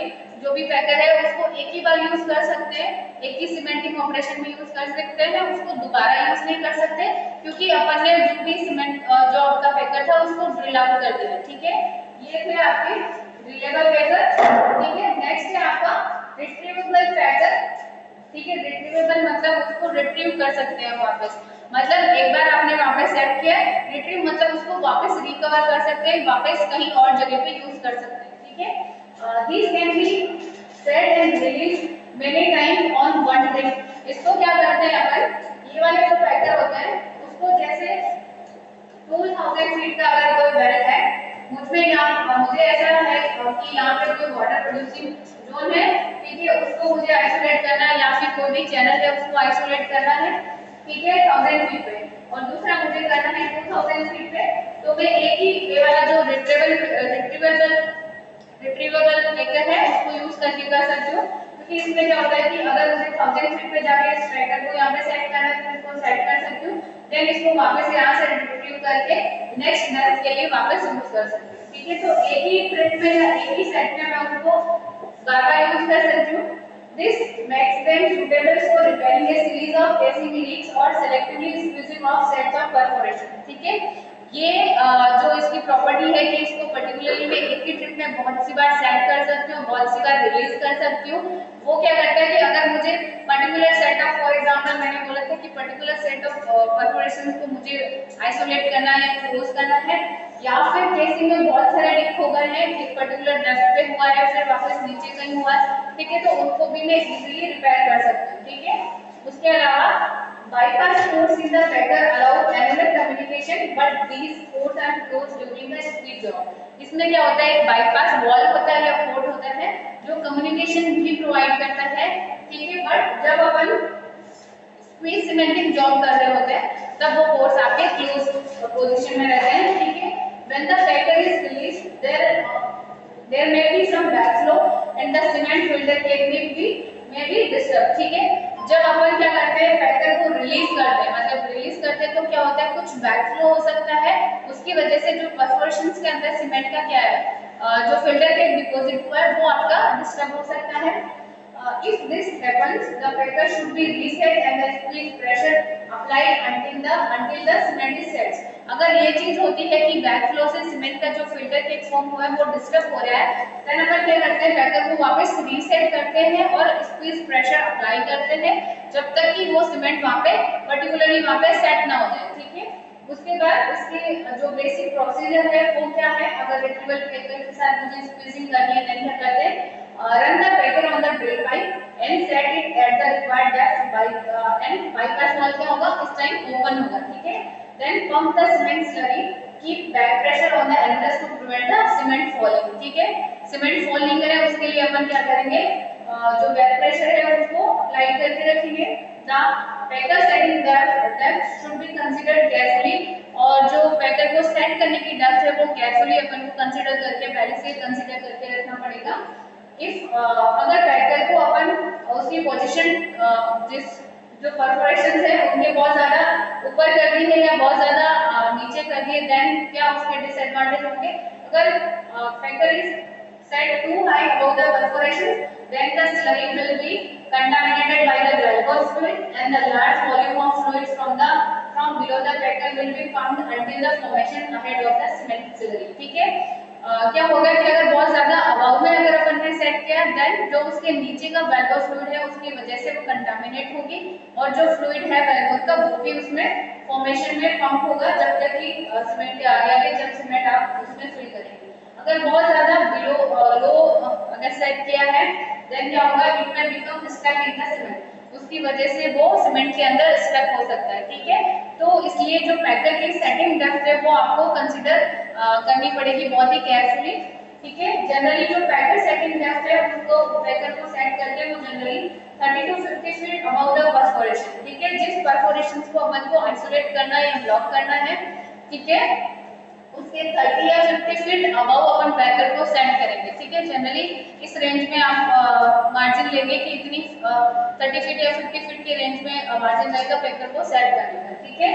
जो भी पैकर है उसको एक ही बार यूज कर सकते हैं, एक ही सीमेंटिंग ऑपरेशन में यूज कर सकते हैं, उसको दोबारा यूज नहीं कर सकते क्योंकि अपन ने जो भी सीमेंट जो आपका पैकर था उसको ड्रिल आउट कर दिया, ठीक है। ये थे आपके ड्रिलेबल पैकर, ठीक है। नेक्स्ट है आपका रिट्रीवेबल पैकर, ठीक है। रिट्रीवेबल मतलब उसको रिट्रीव कर सकते हैं वापस, मतलब एक बार आपने वापस सेट किया, रिट्रीव मतलब उसको वापस रिकवर कर सकते हैं, वापस कहीं और जगह पे यूज कर सकते हैं, ठीक है। These can be set and released many times on one trip। इसको क्या करते हैं अपन, ये वाले जो पैकर होते हैं उसको जैसे 2000 फीट का अगर कोई बेल्ट है, मुझे ऐसा है कि यहाँ पे कोई वाटर प्रोड्यूसिंग जोन है, ठीक है, उसको मुझे आइसोलेट करना है या फिर कोई भी चैनल है उसको आइसोलेट करना है, ठीक है, 1000 फीट पे, और दूसरा मुझे करना है 2000 फीट पे, तो मैं एक ही ये वाला जो रिट्रीवेबल पैकर है उसको यूज करके कर सकती हूँ, क्योंकि इसमें क्या होता है कि अगर मुझे 1000 फीट पे जाके इस पैकर को यहाँ पे सेट करना है तो इसको सेट कर सकती हूँ, देन इसको वापस यहाँ से रिट्रीव करके नेक्स्ट डेप्थ के लिए वापस यूज कर सकती हूँ, ठीक है। तो एक ही ट्रिप में या एक ही सेट में मैं उसको बार-बार यूज कर सकती हूँ। This makes them suitable for repairing a series of casing leaks or selectively squeezing off sets of perforation, ठीक है। ये जो इसकी प्रॉपर्टी है कि इसको पर्टिकुलरली मैं एक ही ट्रिप में बहुत सी बार सेट कर सकती हूँ, बहुत सी बार रिलीज कर सकती हूँ। वो क्या करता है कि अगर मुझे particular set of, for example मैंने बोला था कि पर्टिकुलर सेट ऑफ परफोरेशंस को मुझे आइसोलेट करना है, क्लोज करना है, या फिर केसिंग में बहुत सारे लीक हो गए हैं, एक पर्टिकुलर डेप्थ पे हुआ है, फिर वापस नीचे कहीं हुआ है, ठीक है, तो उनको भी मैं इजीली रिपेयर कर सकती हूँ, ठीक है। उसके अलावा bypass ports in the packer allow annular communication but these ports are closed during the squeeze job। इसमें क्या होता है, एक बाईपास वॉल्व होता है या पोर्ट होता है जो कम्युनिकेशन भी प्रोवाइड करता है, ठीक है, बट जब अपन स्क्वीज सीमेंटिंग जॉब कर रहे होते हैं तब वो पोर्ट्स आपके क्लोज पोजीशन में रहते हैं, ठीक है। when the packer is released there may be some backflow and the cement filter cake may be disturbed, ठीक है। जब अपन क्या करते हैं, पैकर को रिलीज करते हैं, मतलब रिलीज करते हैं तो क्या होता है, कुछ बैकफ्लो हो सकता है, उसकी वजह से जो परफोरेशंस के अंदर सीमेंट का क्या है, जो फिल्टर के डिपॉजिट हुआ है वो आपका डिस्टर्ब हो सकता है। if this happens the packer should be reset and the squeeze pressure applied until the cement is set। अगर ये चीज होती है कि बैकफ्लो से सीमेंट का जो फिल्टर केक फॉर्म हुआ है वो डिस्टर्ब हो रहा है, देन अपन क्या करते हैं, पैकर को वापस रीसेट करते हैं और स्क्वीज प्रेशर अप्लाई करते हैं जब तक कि वो सीमेंट वहां पे पर्टिकुलरली वहां पे सेट ना हो जाए, ठीक है। उसके बाद उसके जो बेसिक प्रोसीजर है वो क्या है, अगर रिट्रीवल पेपर के साथ मुझे स्क्वीजिंग करनी है देन क्या करते हैं, run the paper on the drill pipe and set it at the required depth by and bypass valve क्या होगा, इस टाइम ओपन होगा, ठीक है। then pump the cement slurry, keep back pressure on the annulus to prevent the cement falling, ठीक है। Cement fall नहीं करे उसके लिए अपन क्या करेंगे, जो बैक प्रेशर है उसको अप्लाई करके रखेंगे। The packer setting depth should be considered carefully, और जो पैकर को सेट करने की डेप्थ है वो केयरफुली अपन को कंसीडर करके पहले से कंसीडर करके रखना पड़ेगा। इफ अगर पैकर को अपन उसकी पोजीशन जिस जो परफोरेशंस है उनके बहुत ज्यादा ऊपर कर दी है या बहुत ज्यादा नीचे कर दी है, देन क्या उसके डिसएडवांटेज होंगे। अगर पैकर is set too high above the perforation, then the slurry will be contaminated by the glycol fluid and the large volume of fluids from below the packer will be found until the formation ahead of the cement slurry, ठीक है। क्या होगा कि अगर बहुत ज्यादा above में अगर अपन ने सेट किया, देन जो उसके नीचे का वैल्व फ्लूइड है उसकी वजह से वो कंटामिनेट होगी और जो फ्लूइड है वैल्व का वो भी उसमें फॉर्मेशन में पंप होगा जब तक कि सीमेंट के आगे जब सीमेंट आप उसमें फिल करेंगे। अगर बहुत ज्यादा लो अगर सेट किया है देन क्या होगा, it may become stuck in the cement, उसकी वजह से वो सीमेंट के अंदर स्टक हो सकता है, ठीक है। तो इसलिए जो पैकर की सेटिंग डेप्थ है वो आपको कंसीडर करनी पड़ेगी बहुत ही केयरफुली, ठीक है। जनरली जो पैकर सेटिंग डेप्थ है उसको पैकर को सेट करके वो generally 30 to 50 feet above the perforation, ठीक है। जिस परफोरेशंस को अपन को आइसोलेट करना है या ब्लॉक करना है, ठीक है, उसके 30 या 50 फीट अबव अपन पैकर को सेट करेंगे, ठीक है। जनरली इस रेंज में आप मार्जिन लेंगे कि इतनी 30 फीट या 50 फीट के रेंज में मार्जिन रहेगा पैकर को सेट करने का, ठीक है।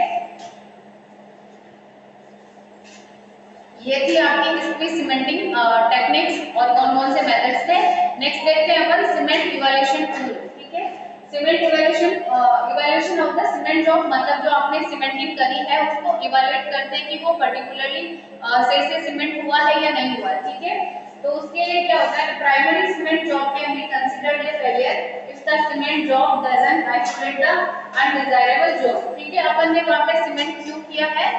ये थी आपकी स्क्वीज सीमेंटिंग टेक्निक्स और कौन-कौन से मेथड्स थे। नेक्स्ट देखते हैं अपन सीमेंट इवैल्यूएशन टूल, ठीक है। Cement evaluation of the cement job, मतलब जो आपने सीमेंटिंग करी है उसको इवैल्यूएट करते हैं कि वो पर्टिकुलरली सही से सीमेंट हुआ है या नहीं हुआ है, ठीक है। तो उसके लिए क्या होता है, primary cement job can be considered A failure if the cement job doesn't isolate the undesirable job, ठीक है। अपन ने वहां पे सीमेंट क्यों किया है,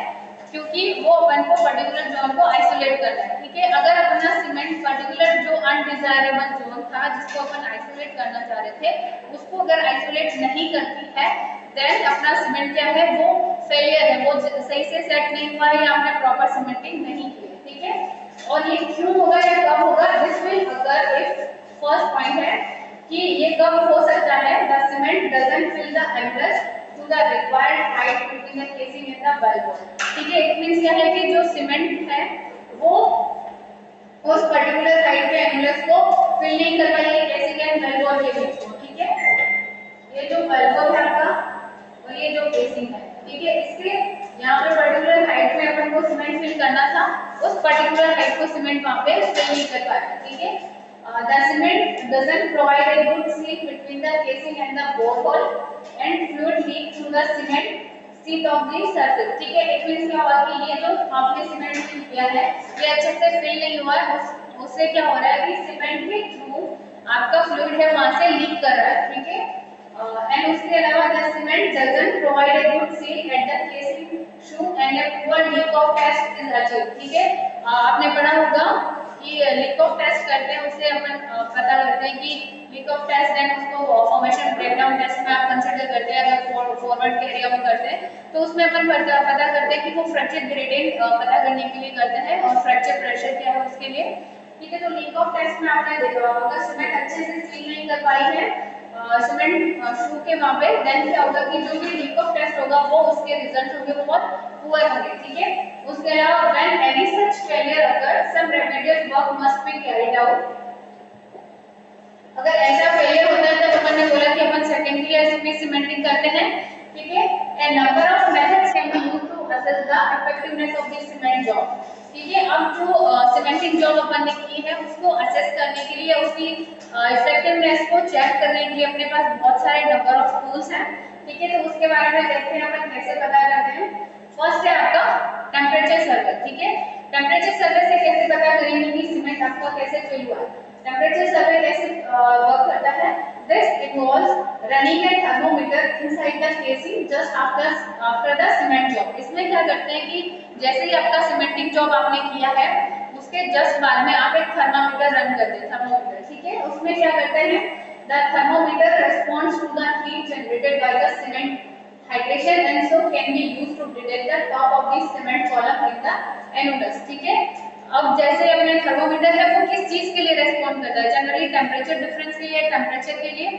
क्योंकि वो अपन को पर्टिकुलर जोन को आइसोलेट करना है, ठीक है। अगर अपना सीमेंट पर्टिकुलर जो अनडिजायरेबल जोन था जिसको अपन आइसोलेट करना चाह रहे थे उसको अगर आइसोलेट नहीं करती है देन अपना सीमेंट क्या है, वो फेलियर है, वो सही से सेट नहीं हुआ है या आपने प्रॉपर सीमेंटिंग नहीं की, ठीक है। और ये क्यों होगा या कब होगा, दिस विल अगर इफ फर्स्ट पॉइंट है कि ये कब हो सकता है, the cement doesn't fill the envelope to the required height between the casing and the valve, ठीक है। इट मींस क्या है कि जो सीमेंट है वो उस पर्टिकुलर हाइट के एनवलप को फिल नहीं कर पाएगी केसिंग एंड valve के बीच में, ठीक है। ये जो valve है आपका और ये जो केसिंग है, ठीक है, इसके यहाँ पे पर्टिकुलर हाइट में अपन को सीमेंट फिल करना था, उस पर्टिकुलर हाइट को सीमेंट वहां पे फिल नहीं कर पाया, ठीक है। The cement doesn't provide a good seal between the casing and the borehole, and fluid leak through the cement sheet of the surface, ठीक है। इट मींस क्या हुआ कि ये जो आपने सीमेंट फिल किया है ये अच्छे से फिल नहीं हुआ है, उससे क्या हो रहा है कि सीमेंट के थ्रू आपका फ्लूइड है वहां से लीक कर रहा है, ठीक है। एंड उसके अलावा the cement doesn't provide a good seal at the casing shoe and a poor leak off test is achieved, ठीक है। आपने पढ़ा होगा कि लीक ऑफ टेस्ट करते हैं उससे अपन पता करते हैं कि लीक ऑफ टेस्ट देन उसको फॉर्मेशन ब्रेकडाउन टेस्ट में आप कंसीडर करते हैं। अगर फॉरवर्ड के एरिया में करते हैं तो उसमें अपन पता करते हैं कि वो फ्रैक्चर ग्रेडियंट पता करने के लिए करते हैं और फ्रैक्चर प्रेशर क्या है उसके लिए, ठीक है। तो लीक ऑफ टेस्ट में आपने देखा होगा सीमेंट अच्छे से सील नहीं कर पाई है सीमेंट शू के वहां पे, देन क्या होगा कि जो भी लीक ऑफ टेस्ट होगा वो उसके रिजल्ट होंगे वो बहुत पुअर होंगे, ठीक है। उसके अलावा व्हेन एनी सच फेलियर अगर some remedial work must be carried out, अगर ऐसा फेलियर होता है तो अपन ने बोला कि अपन सेकेंडरी एसपी सीमेंटिंग करते हैं, ठीक है। A number of methods can be used to assess the effectiveness of the cement job, ठीक है। अब जो सीमेंटिंग जॉब अपन ने की है उसको असेस करने के लिए उसकी इफेक्टिवनेस को चेक करने के लिए अपने पास बहुत सारे नंबर ऑफ टूल्स हैं, ठीक है। तो उसके बारे में देखते हैं अपन कैसे पता करते हैं। फर्स्ट है आपका टेम्परेचर सर्वे, ठीक है। टेम्परेचर सर्वे से कैसे पता करेंगे कि सीमेंट आपका कैसे फिल हुआ है। टेम्परेचर सर्वे कैसे वर्क करता है, this involves running A thermometer inside the casing just after the cement job. इसमें क्या करते हैं कि जैसे ही आपका सीमेंटिंग जॉब आपने किया है उसके जस्ट बाद में आप एक थर्मामीटर रन करते हैं, थर्मोमीटर, ठीक है। उसमें क्या करते हैं, the thermometer responds to the heat generated by the cement hydration and so can be used to detect the top of the cement column in the annulus, ठीक है। अब जैसे अपने थर्मोमीटर है वो किस चीज के लिए रेस्पॉन्ड करता है, जनरली टेम्परेचर डिफरेंस के लिए, टेम्परेचर के लिए,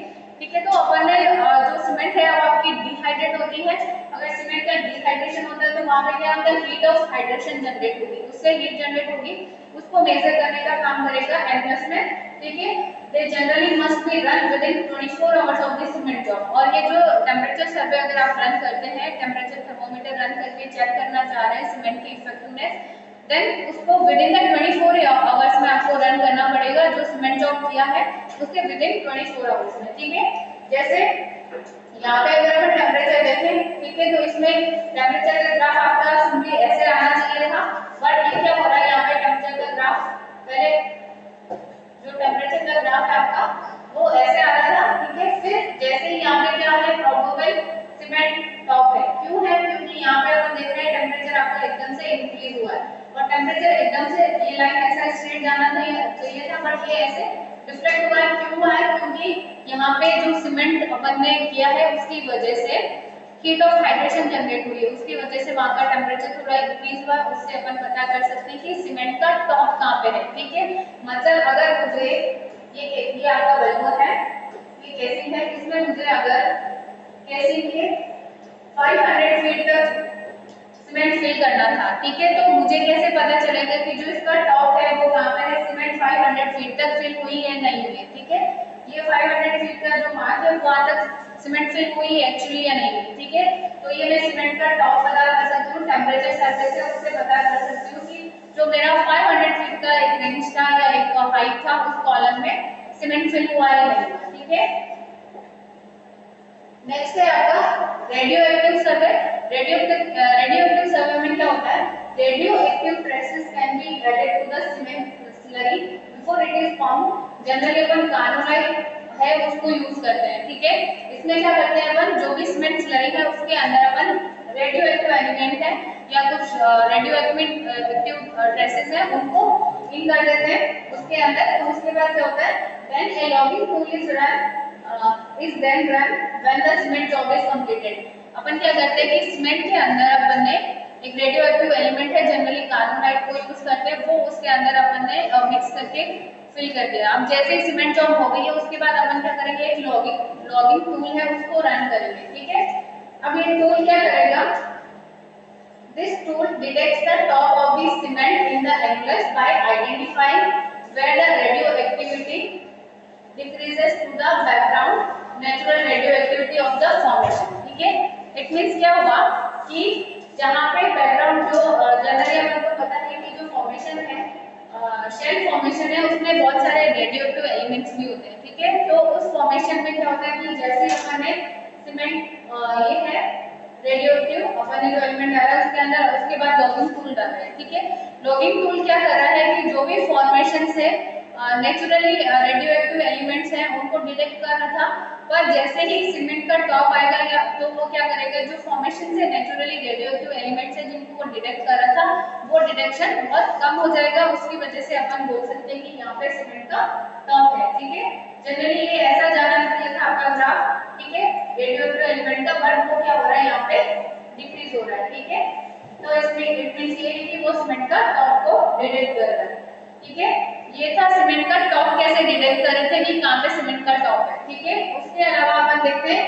ठीक है। तो अपन ने जो सीमेंट है वो आपकी डिहाइड्रेट होती है, अगर सीमेंट का डिहाइड्रेशन होता है तो वहां पे क्या होता है, हीट ऑफ हाइड्रेशन जनरेट होगी, उससे हीट जनरेट होगी, उसको मेजर करने का काम करेगा एनएस में, ठीक है। They generally must be run with in 24 hours of the cement job. और ये जो टेम्परेचर सर्वे अगर आप रन करते हैं, टेम्परेचर थर्मोमीटर रन करके चेक करना चाह रहे हैं सीमेंट की इफेक्टिवनेस, देन उसको विद इन द 24 आवर्स में आपको रन करना पड़ेगा, जो सीमेंट जॉब किया है उसके विद इन 24 आवर्स में, ठीक है। जैसे यहाँ पे अगर अपन टेम्परेचर देखें, ठीक है, तो इसमें टेम्परेचर का ग्राफ आपका सिंपली ऐसे आना चाहिए था, बट ये क्या हो रहा है, यहाँ पे टेम्परेचर का ग्राफ पहले जो टेम्परेचर का ग्राफ है आपका वो ऐसे आ रहा था, ठीक है। फिर जैसे ही यहाँ पे क्या है, प्रोबेबल सीमेंट टॉप है, क्यों है, क्योंकि यहाँ पे अपन देख रहे हैं टेम्परेचर आपका एकदम से इंक्रीज हुआ है और टेम्परेचर एकदम से ये लाइन ऐसा स्ट्रेट जाना चाहिए था, बट ये ऐसे डिफरेंट हुआ है, क्यों हुआ है, क्योंकि यहाँ पे जो सीमेंट अपन ने किया है उसकी वजह से हीट ऑफ हाइड्रेशन जनरेट हुई है, उसकी वजह से वहां का टेम्परेचर थोड़ा इंक्रीज हुआ, उससे अपन पता कर सकते हैं कि सीमेंट का टॉप कहाँ पे है, ठीक है। मतलब अगर मुझे ये आपका बलून है, ये केसिंग है, इसमें मुझे अगर केसिंग के 500 फीट तक सीमेंट फिल करना था, ठीक है। तो मुझे कैसे पता चलेगा कि जो इसका टॉप है वो कहाँ पे है, सीमेंट 500 फीट तक फिल हुई है नहीं हुई है, ठीक है। ये 500 फीट का जो मार्क है वहां तक सीमेंट फिल हुई है एक्चुअली या नहीं हुई, ठीक है। तो ये मैं सीमेंट का टॉप पता कर सकती हूँ, टेम्परेचर सर्फेस से उससे पता कर सकती हूँ कि जो मेरा 500 फीट का एक रेंज था या एक हाइट था उस कॉलम में सीमेंट फिल हुआ है नहीं हुआ, ठीक है। नेक्स्ट है आपका radio active survey. Radio active survey में क्या होता है, radio active traces can be added to the cement slurry before it is formed. Generally अपन कार्बोनाइट है उसको यूज करते हैं, ठीक है। इसमें क्या करते हैं अपन, जो भी सीमेंट स्लरी है उसके अंदर अपन रेडियो एक्टिव एलिमेंट है या कुछ रेडियो एक्टिव ट्रेसेस है उनको इन कर देते हैं उसके अंदर। तो उसके बाद क्या होता है, when A logging tool is run is then run when the cement job is completed। अपन क्या करते हैं कि सीमेंट के अंदर अपन ने एक रेडियो एक्टिव एलिमेंट है, जनरली कार्बोनाइट को यूज करते हैं, वो उसके अंदर अपन ने मिक्स करके फिल कर दिया। अब जैसे ही सीमेंट जॉब हो गई है उसके बाद अपन क्या करेंगे, एक लॉगिंग टूल है उसको रन करेंगे, ठीक है। अब ये टूल क्या करेगा, this tool detects the top of the cement in the annulus by identifying where the radioactivity decreases to the background natural radioactivity of the formation, ठीक है। इट मींस क्या हुआ कि जहां पे बैकग्राउंड जो जनरली अपन को पता है कि जो फॉर्मेशन है शेल फॉर्मेशन है उसमें बहुत सारे रेडियोएक्टिव एलिमेंट्स भी होते हैं, ठीक है। तो उस फॉर्मेशन में क्या होता है कि जैसे अपन ने सीमेंट ये है रेडियो एक्टिव अपन ने जो एलिमेंट डाला उसके अंदर, उसके बाद लॉगिंग टूल डाल रहे हैं। ठीक है, लॉगिंग टूल क्या कर रहा है कि जो भी फॉर्मेशन से नेचुरली रेडियो एक्टिव एलिमेंट्स हैं उनको डिटेक्ट कर रहा था, पर जैसे ही सीमेंट का टॉप आएगा या तो वो क्या करेगा, जो फॉर्मेशन से नेचुरली रेडियो एक्टिव एलिमेंट्स है जिनको वो डिटेक्ट कर रहा था वो डिटेक्शन बहुत कम हो जाएगा। उसकी वजह से अपन बोल सकते हैं कि यहाँ पे सीमेंट का टॉप है। ठीक है, जनरली ये ऐसा जाना चाहिए था आपका ग्राफ। ठीक है, रेडियो एक्टिव एलिमेंट का, बट वो क्या हो रहा है यहाँ पे डिक्रीज हो रहा है। ठीक है, तो इसमें इट मींस ये है कि वो सीमेंट का टॉप को डिटेक्ट कर रहा है। ठीक है, ये था सीमेंट का टॉप कैसे डिटेक्ट कर रहे थे कि कहां पे सीमेंट का टॉप है। ठीक है, उसके अलावा अपन देखते हैं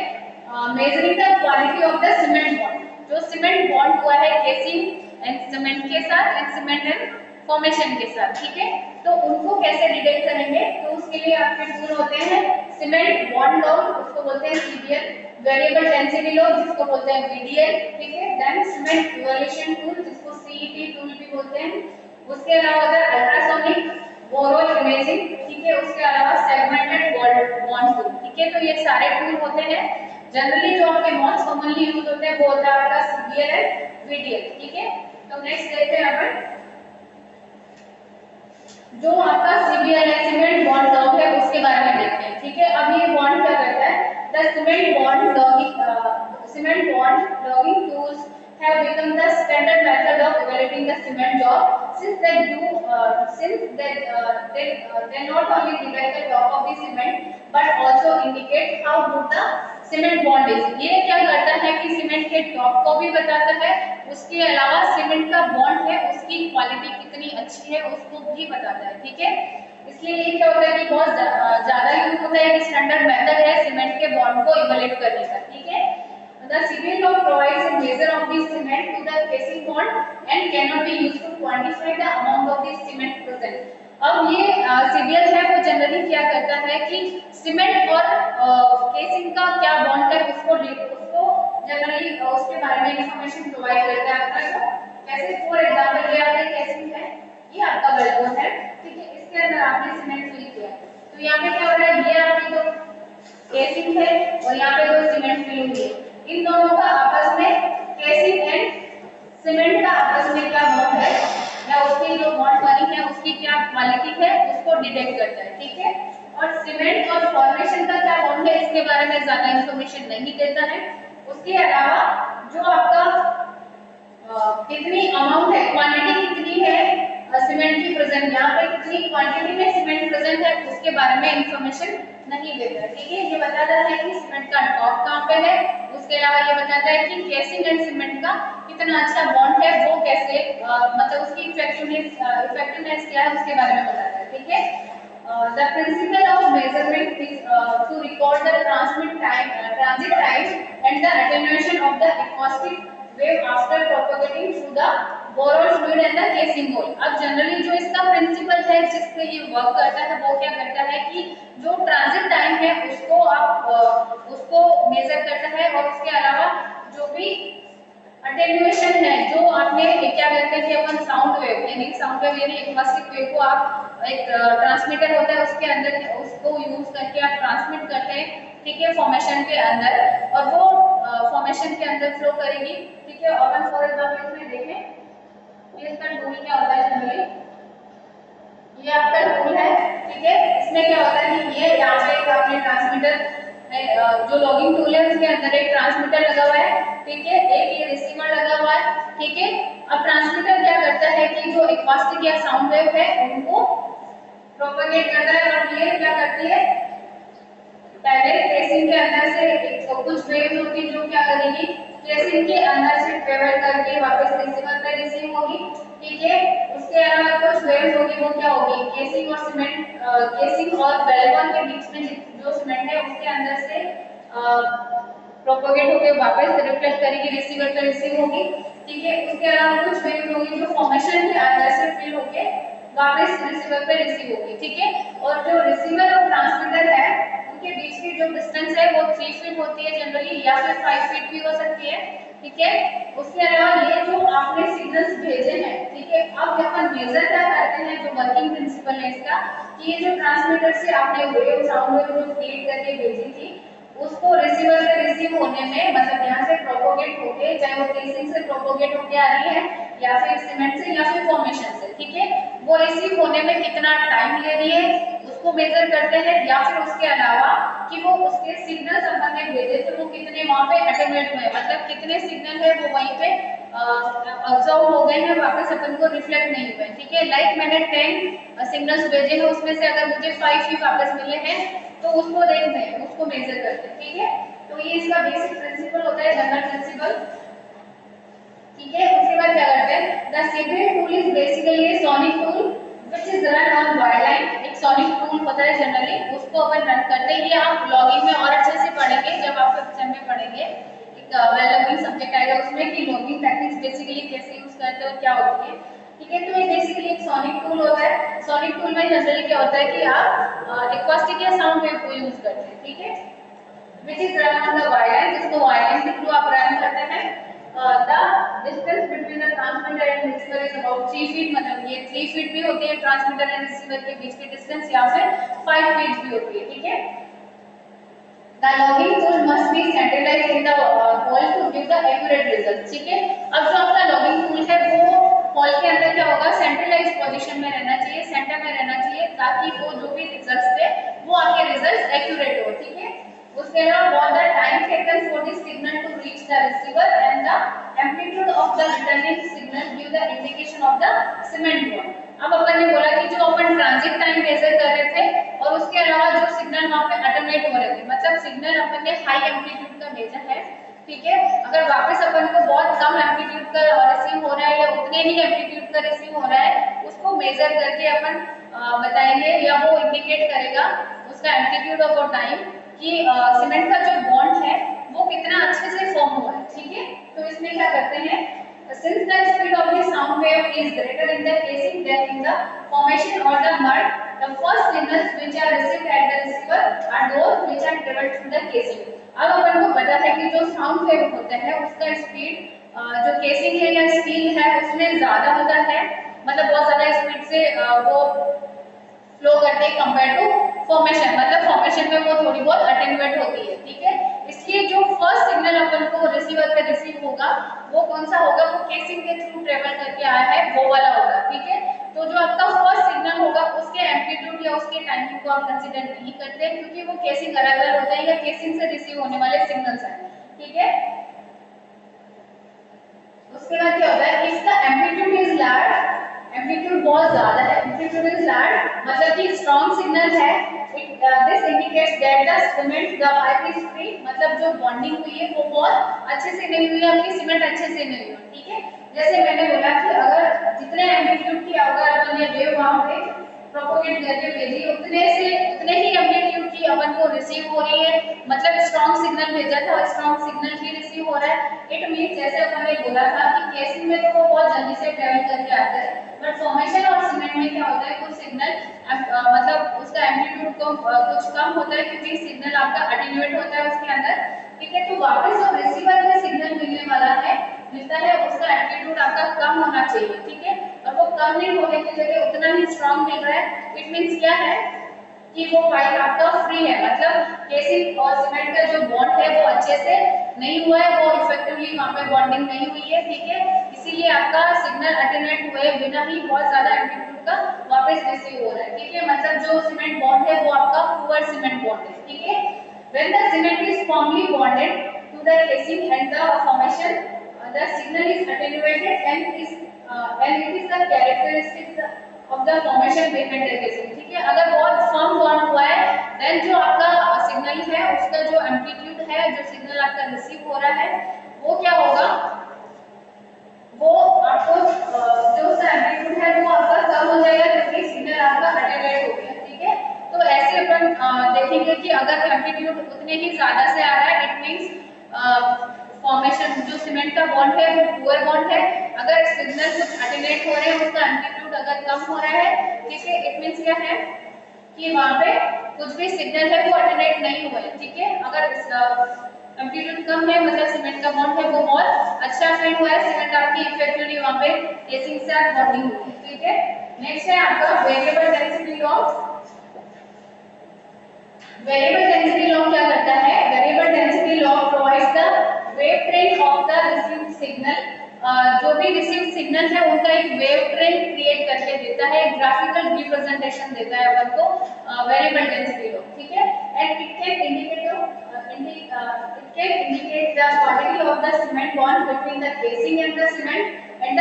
measuring the quality of the cement bond. जो सीमेंट बॉन्ड हुआ है केसिंग एंड सीमेंट के साथ एंड सीमेंट एंड फॉर्मेशन के साथ। ठीक है, तो उनको कैसे डिटेक्ट करेंगे, तो उसके लिए आपके टूल होते हैं सीमेंट बॉन्ड लॉ, उसको बोलते हैं सीबीएल, वेरिएबल डेंसिटी लॉ जिसको बोलते हैं वीडीएल। ठीक है, देन सीमेंट इवैल्यूएशन टूल जिसको सीईटी टूल भी बोलते हैं। उसके अलावा अल्ट्रासोनिक बोरोल इमेजिंग। ठीक है, उसके अलावा सेगमेंटेड बॉन्ड टूल। ठीक है, तो ये सारे टूल होते हैं। जनरली जो आपके मोस्ट कॉमनली यूज होते हैं वो होता है आपका सीबीएल एंड वीडीएल। ठीक है, तो नेक्स्ट देखते हैं अपन जो आपका सीबीएल है, सीमेंट बॉन्ड लॉ है, उसके बारे में देखते हैं। ठीक है, अब ये बॉन्ड क्या करता है, the cement bond logging tools have become the standard method of evaluating the cement job, since they not only detect the top of the cement but also indicate how good the cement bond is। ये क्या करता है कि cement के top को भी बताता है, उसके अलावा सीमेंट का बॉन्ड है उसकी क्वालिटी कितनी अच्छी है उसको भी बताता है। ठीक है, इसलिए ये क्या होता है कि बहुत ज्यादा यूज होता है, एक स्टैंडर्ड मेथड है सीमेंट के बॉन्ड को इवैल्यूएट करने का। ठीक है, the CBL law provides a measure of the cement to the casing bond and cannot be used to quantify the amount of the cement present। अब ये CBL है वो जनरली क्या करता है कि सीमेंट और केसिंग का क्या बॉन्ड है उसको जनरली उसके बारे में इंफॉर्मेशन प्रोवाइड करता है आपको। कैसे, फॉर एग्जांपल ये आपका केसिंग है, ये आपका बलून है। ठीक है, इसके अंदर आपने सीमेंट फिल किया, तो यहाँ पे क्या हो रहा है, ये आपकी जो केसिंग है और यहाँ पे जो सीमेंट फिल हुई है, इन दोनों का आपस में केसिंग एंड सीमेंट का आपस में क्या बॉन्ड है या उसकी जो बॉन्ड बनी है उसकी क्या क्वालिटी है उसको डिटेक्ट करता है। ठीक है, और सीमेंट और फॉर्मेशन का क्या बॉन्ड है इसके बारे में ज्यादा इंफॉर्मेशन नहीं देता है। उसके अलावा जो आपका कितनी अमाउंट है, क्वांटिटी कितनी है सीमेंट की प्रेजेंट, यहाँ पे कितनी क्वांटिटी में सीमेंट प्रेजेंट है उसके बारे में इंफॉर्मेशन नहीं देता है। ठीक है, ये बताता है कि सीमेंट का टॉप कहाँ पे है, उसके अलावा ये बताता है कि केसिंग एंड सीमेंट का कितना अच्छा बॉन्ड है, वो कैसे मतलब उसकी इफेक्टिवनेस क्या है उसके बारे में बताता है। ठीक है, the principle of measurement is to record the transit time and the attenuation of the acoustic wave after propagating through the boron fluid and the casing hole। अब जनरली जो इसका प्रिंसिपल है जिस पे ये वर्क करता है वो क्या करता है कि जो ट्रांजिट टाइम है उसको मेजर करता है, और उसके अलावा जो भी अटेन्युएशन है, जो आपने क्या करते हैं कि अपन साउंड वेव यानी एक्वास्टिक वेव को आप एक ट्रांसमीटर होता है उसके अंदर उसको यूज करके आप ट्रांसमिट करते हैं। ठीक है, फॉर्मेशन के अंदर, और वो फॉर्मेशन के अंदर फ्लो करेगी। ठीक है, अपन फॉर एग्जांपल इसमें देखें ये इसका टूल क्या होता है, जनरली ये आपका टूल है। ठीक है, इसमें क्या होता है कि ये यहाँ पे एक आपने ट्रांसमीटर जो लॉगिंग टूल है उसके अंदर एक ट्रांसमीटर लगा हुआ है। ठीक है, एक ये रिसीवर लगा हुआ है। ठीक है, अब ट्रांसमीटर क्या करता है कि जो एक्वास्टिक या साउंड वेव है उनको प्रोपेगेट करता है, और ये क्या करती है पहले केसिंग के अंदर से कुछ वेव्स होगी जो क्या करेगी केसिंग के अंदर से ट्रेवल करके वापस रिसीवर पे रिसीव होगी। ठीक है, उसके अलावा कुछ वेव्स होगी वो क्या होगी केसिंग और सीमेंट केसिंग और वेलवन के बीच में जो सीमेंट है उसके अंदर से प्रोपेगेट होकर वापस रिफ्लेक्ट करेगी रिसीवर पे रिसीव होगी। ठीक है, उसके अलावा कुछ वेव्स होगी जो फॉर्मेशन के अंदर से फिल होके वापस रिसीवर पे रिसीव होगी। ठीक है, और जो रिसीवर और ट्रांसमीटर है उनके बीच की जो डिस्टेंस है वो 3 फीट होती है जनरली, या फिर 5 फीट भी हो सकती है। ठीक है, उसके अलावा ये जो आपने सिग्नल्स भेजे हैं, ठीक है, अब अपन मेजर क्या करते हैं, जो वर्किंग प्रिंसिपल है इसका कि ये जो ट्रांसमीटर से आपने वेव साउंड वेव जो क्रिएट करके भेजी थी उसको रिसीवर से रिसीव होने में, मतलब यहाँ से प्रोपोगेट होके, चाहे वो केसिंग से प्रोपोगेट होके आ रही है या फिर सीमेंट से या फिर फॉर्मेशन से, ठीक है, वो रिसीव होने में कितना टाइम ले रही है उसको मेजर करते हैं, या फिर उसके अलावा कि वो उसके सिग्नल्स अपन ने भेजे थे वो कितने वहाँ पे अटेन्यूएट हुए, मतलब कितने सिग्नल है वो वहीं पे ऑब्जर्व हो गए हैं, वापस अपन को रिफ्लेक्ट नहीं हुए, ठीक है। लाइक मैंने 10 सिग्नल्स भेजे हैं, उसमें से अगर मुझे 5 ही वापस मिले हैं तो उसको देखते हैं, उसको मेजर करते हैं, ठीक है। तो ये इसका बेसिक प्रिंसिपल होता है, जनरल प्रिंसिपल, ठीक है। उसके बाद क्या करते हैं, the signal tool is basically A sonic tool which is run on wireline. एक सोनिक टूल होता है जनरली, उसको अपन रन करते हैं। ये आप लॉगिंग में और अच्छे से पढ़ेंगे जब आप एग्जाम में पढ़ेंगे, एक वेल लॉगिंग सब्जेक्ट आएगा उसमें कि लॉगिंग टेक्निक्स बेसिकली कैसे यूज करते हैं और क्या होती है, ठीक है। तो ये बेसिकली एक सोनिक टूल होता है। सोनिक टूल में जनरली क्या होता है कि आप एक्वास्टिक या साउंड वेव को यूज करते हैं, ठीक है, which is run on the wireline, जिसको वायरलाइन के थ्रू आप रन करते हैं। The distance between the transmitter and receiver is about 3 feet, मतलब ये 3 feet भी होती है ट्रांसमीटर एंड रिसीवर के बीच की डिस्टेंस, या फिर 5 feet भी होती है, ठीक है। The logging tool must be centralized in the hole to give the accurate results, ठीक है। अब जो आपका लॉगिंग टूल है वो हॉल के अंदर क्या होगा, सेंट्रलाइज पोजीशन में रहना चाहिए, सेंटर में रहना चाहिए, ताकि वो जो भी रिजल्ट्स थे वो आपके रिजल्ट्स एक्यूरेट हो, ठीक है। उसके अलावा what the time taken for the signal to reach the receiver and the amplitude of the returning signal give the indication of the cement bond। अब अपन ने बोला कि जो अपन ट्रांजिट टाइम मेजर कर रहे थे और उसके अलावा जो सिग्नल वहां पे अटेन्यूएट हो रहे थे, मतलब सिग्नल अपन ने हाई एम्पलीट्यूड का भेजा है, ठीक है। अगर वापस अपन को बहुत कम एम्पलीट्यूड का रिसीव हो रहा है या उतने ही एम्पलीट्यूड का रिसीव हो रहा है, उसको मेजर करके अपन बताएंगे, या वो इंडिकेट करेगा उसका एम्पलीट्यूड ऑफ टाइम कि सीमेंट का जो बॉन्ड है वो कितना अच्छे से फॉर्म हुआ है, ठीक है। तो इसमें क्या करते हैं, since the speed of the sound wave is greater in the casing than in the formation or the mud, the first signals which are received at the receiver are those which are traveled through the casing। अब अपन को पता है कि जो sound wave होता है उसका speed जो केसिंग है या स्टील है उसमें ज्यादा होता है, मतलब बहुत ज्यादा स्पीड से वो फ्लो करते हैं कंपेयर टू फॉर्मेशन, मतलब फॉर्मेशन में वो थोड़ी बहुत अटेन्यूएट होती है, ठीक है। इसलिए जो फर्स्ट सिग्नल अपन को रिसीवर पे रिसीव होगा वो कौन सा होगा, वो केसिंग के थ्रू ट्रेवल करके आया है वो वाला होगा, ठीक है। तो जो आपका फर्स्ट सिग्नल होगा उसके एम्पलीट्यूड या उसके टाइमिंग को आप कंसीडर नहीं करते क्योंकि वो केसिंग अलग अलग होता है या केसिंग से रिसीव होने वाले सिग्नल्स हैं, ठीक है। उसके बाद क्या होता है, इसका एम्पलीट्यूड इज लार्ज, एम्पलीट्यूड बहुत ज्यादा है, एम्पलीट्यूड इज लार्ज मतलब कि स्ट्रॉन्ग सिग्नल है, this indicates that the cement the pipe is free, मतलब जो बॉन्डिंग हुई है वो बहुत अच्छे से नहीं हुई है, आपकी सीमेंट अच्छे से नहीं हुई, ठीक है। जैसे मैंने बोला कि अगर जितने एम्पलीट्यूड की अगर अपन ने वेव वहां पे प्रोपोगेट करके भेजी उतने ही एम्पलीट्यूड की अपन को रिसीव हो रही है, मतलब स्ट्रॉन्ग सिग्नल भेजा था और स्ट्रॉन्ग सिग्नल ही रिसीव हो रहा है। इट मींस जैसे अपन ने बोला था कि केसिंग में तो वो बहुत जल्दी से ट्रेवल करके आते हैं, बट फॉर्मेशन और सीमेंट में क्या होता है, कुछ सिग्नल मतलब उसका एम्पलीट्यूड को कुछ कम होता है क्योंकि सिग्नल आपका अटेन्यूएट होता है उसके अंदर, ठीक है। तो वापस जो रिसीवर में सिग्नल मिलने वाला है मिलता है उसका एम्पलीट्यूड आपका कम होना चाहिए, ठीक है। और वो कम नहीं होने की जगह उतना ही स्ट्रॉन्ग मिल रहा है, इट मींस क्या है कि वो पाइप आपका फ्री है, मतलब केसिंग और सीमेंट का जो बॉन्ड है वो अच्छे से नहीं हुआ है, वो इफेक्टिवली वहां पे बॉन्डिंग नहीं हुई है, ठीक है। इसीलिए आपका सिग्नल अटेन्यूएट हुए बिना ही बहुत ज्यादा एम्पलीट्यूड का वापस रिसीव हो रहा है, ठीक है। मतलब जो सीमेंट बॉन्ड है वो आपका पुअर सीमेंट बॉन्ड है, ठीक है। When the cement is firmly bonded to the casing and the formation, the signal is attenuated and it is the characteristic of the formation behind the casing, ठीक है। अगर बहुत फर्म बॉन्ड हुआ है then जो आपका सिग्नल है उसका जो एम्पलीट्यूड है, जो सिग्नल आपका रिसीव हो रहा है वो क्या होगा, वो आपको जो उसका एम्पलीट्यूड है वो आपका कम हो जाएगा क्योंकि सिग्नल आपका अटेन्यूएट हो गया, ठीक है। तो ऐसे अपन देखेंगे कि अगर एम्पलीट्यूड उतने ही ज्यादा से आ रहा है इट मींस फॉर्मेशन जो सीमेंट का बॉन्ड है वो पुअर बॉन्ड है, अगर सिग्नल कुछ अटेन्यूएट हो रहे हैं उसका एम्पलीट्यूड अगर कम हो रहा है, ठीक है, इट मींस क्या है कि वहां पे कुछ भी सिग्नल है वो अटेन्यूएट नहीं हुए, ठीक है। अगर एम्पलीट्यूड कम है मतलब सीमेंट का बॉन्ड है वो बहुत अच्छा फील हुआ है, सीमेंट आपकी इफेक्टिवली वहां पे केसिंग से बॉन्डिंग हुई है, ठीक है। नेक्स्ट है आपका variable density of variable density law क्या करता है? Variable density law provides the wave train of the received signal. जो भी रिसीव्ड सिग्नल है उनका एक वेव ट्रेन क्रिएट करके देता है, ग्राफिकल रिप्रेजेंटेशन देता है अपन को वेरिएबल डेंसिटी लॉ, ठीक है। And it can indicate the quantity of the cement bond between the casing and the cement and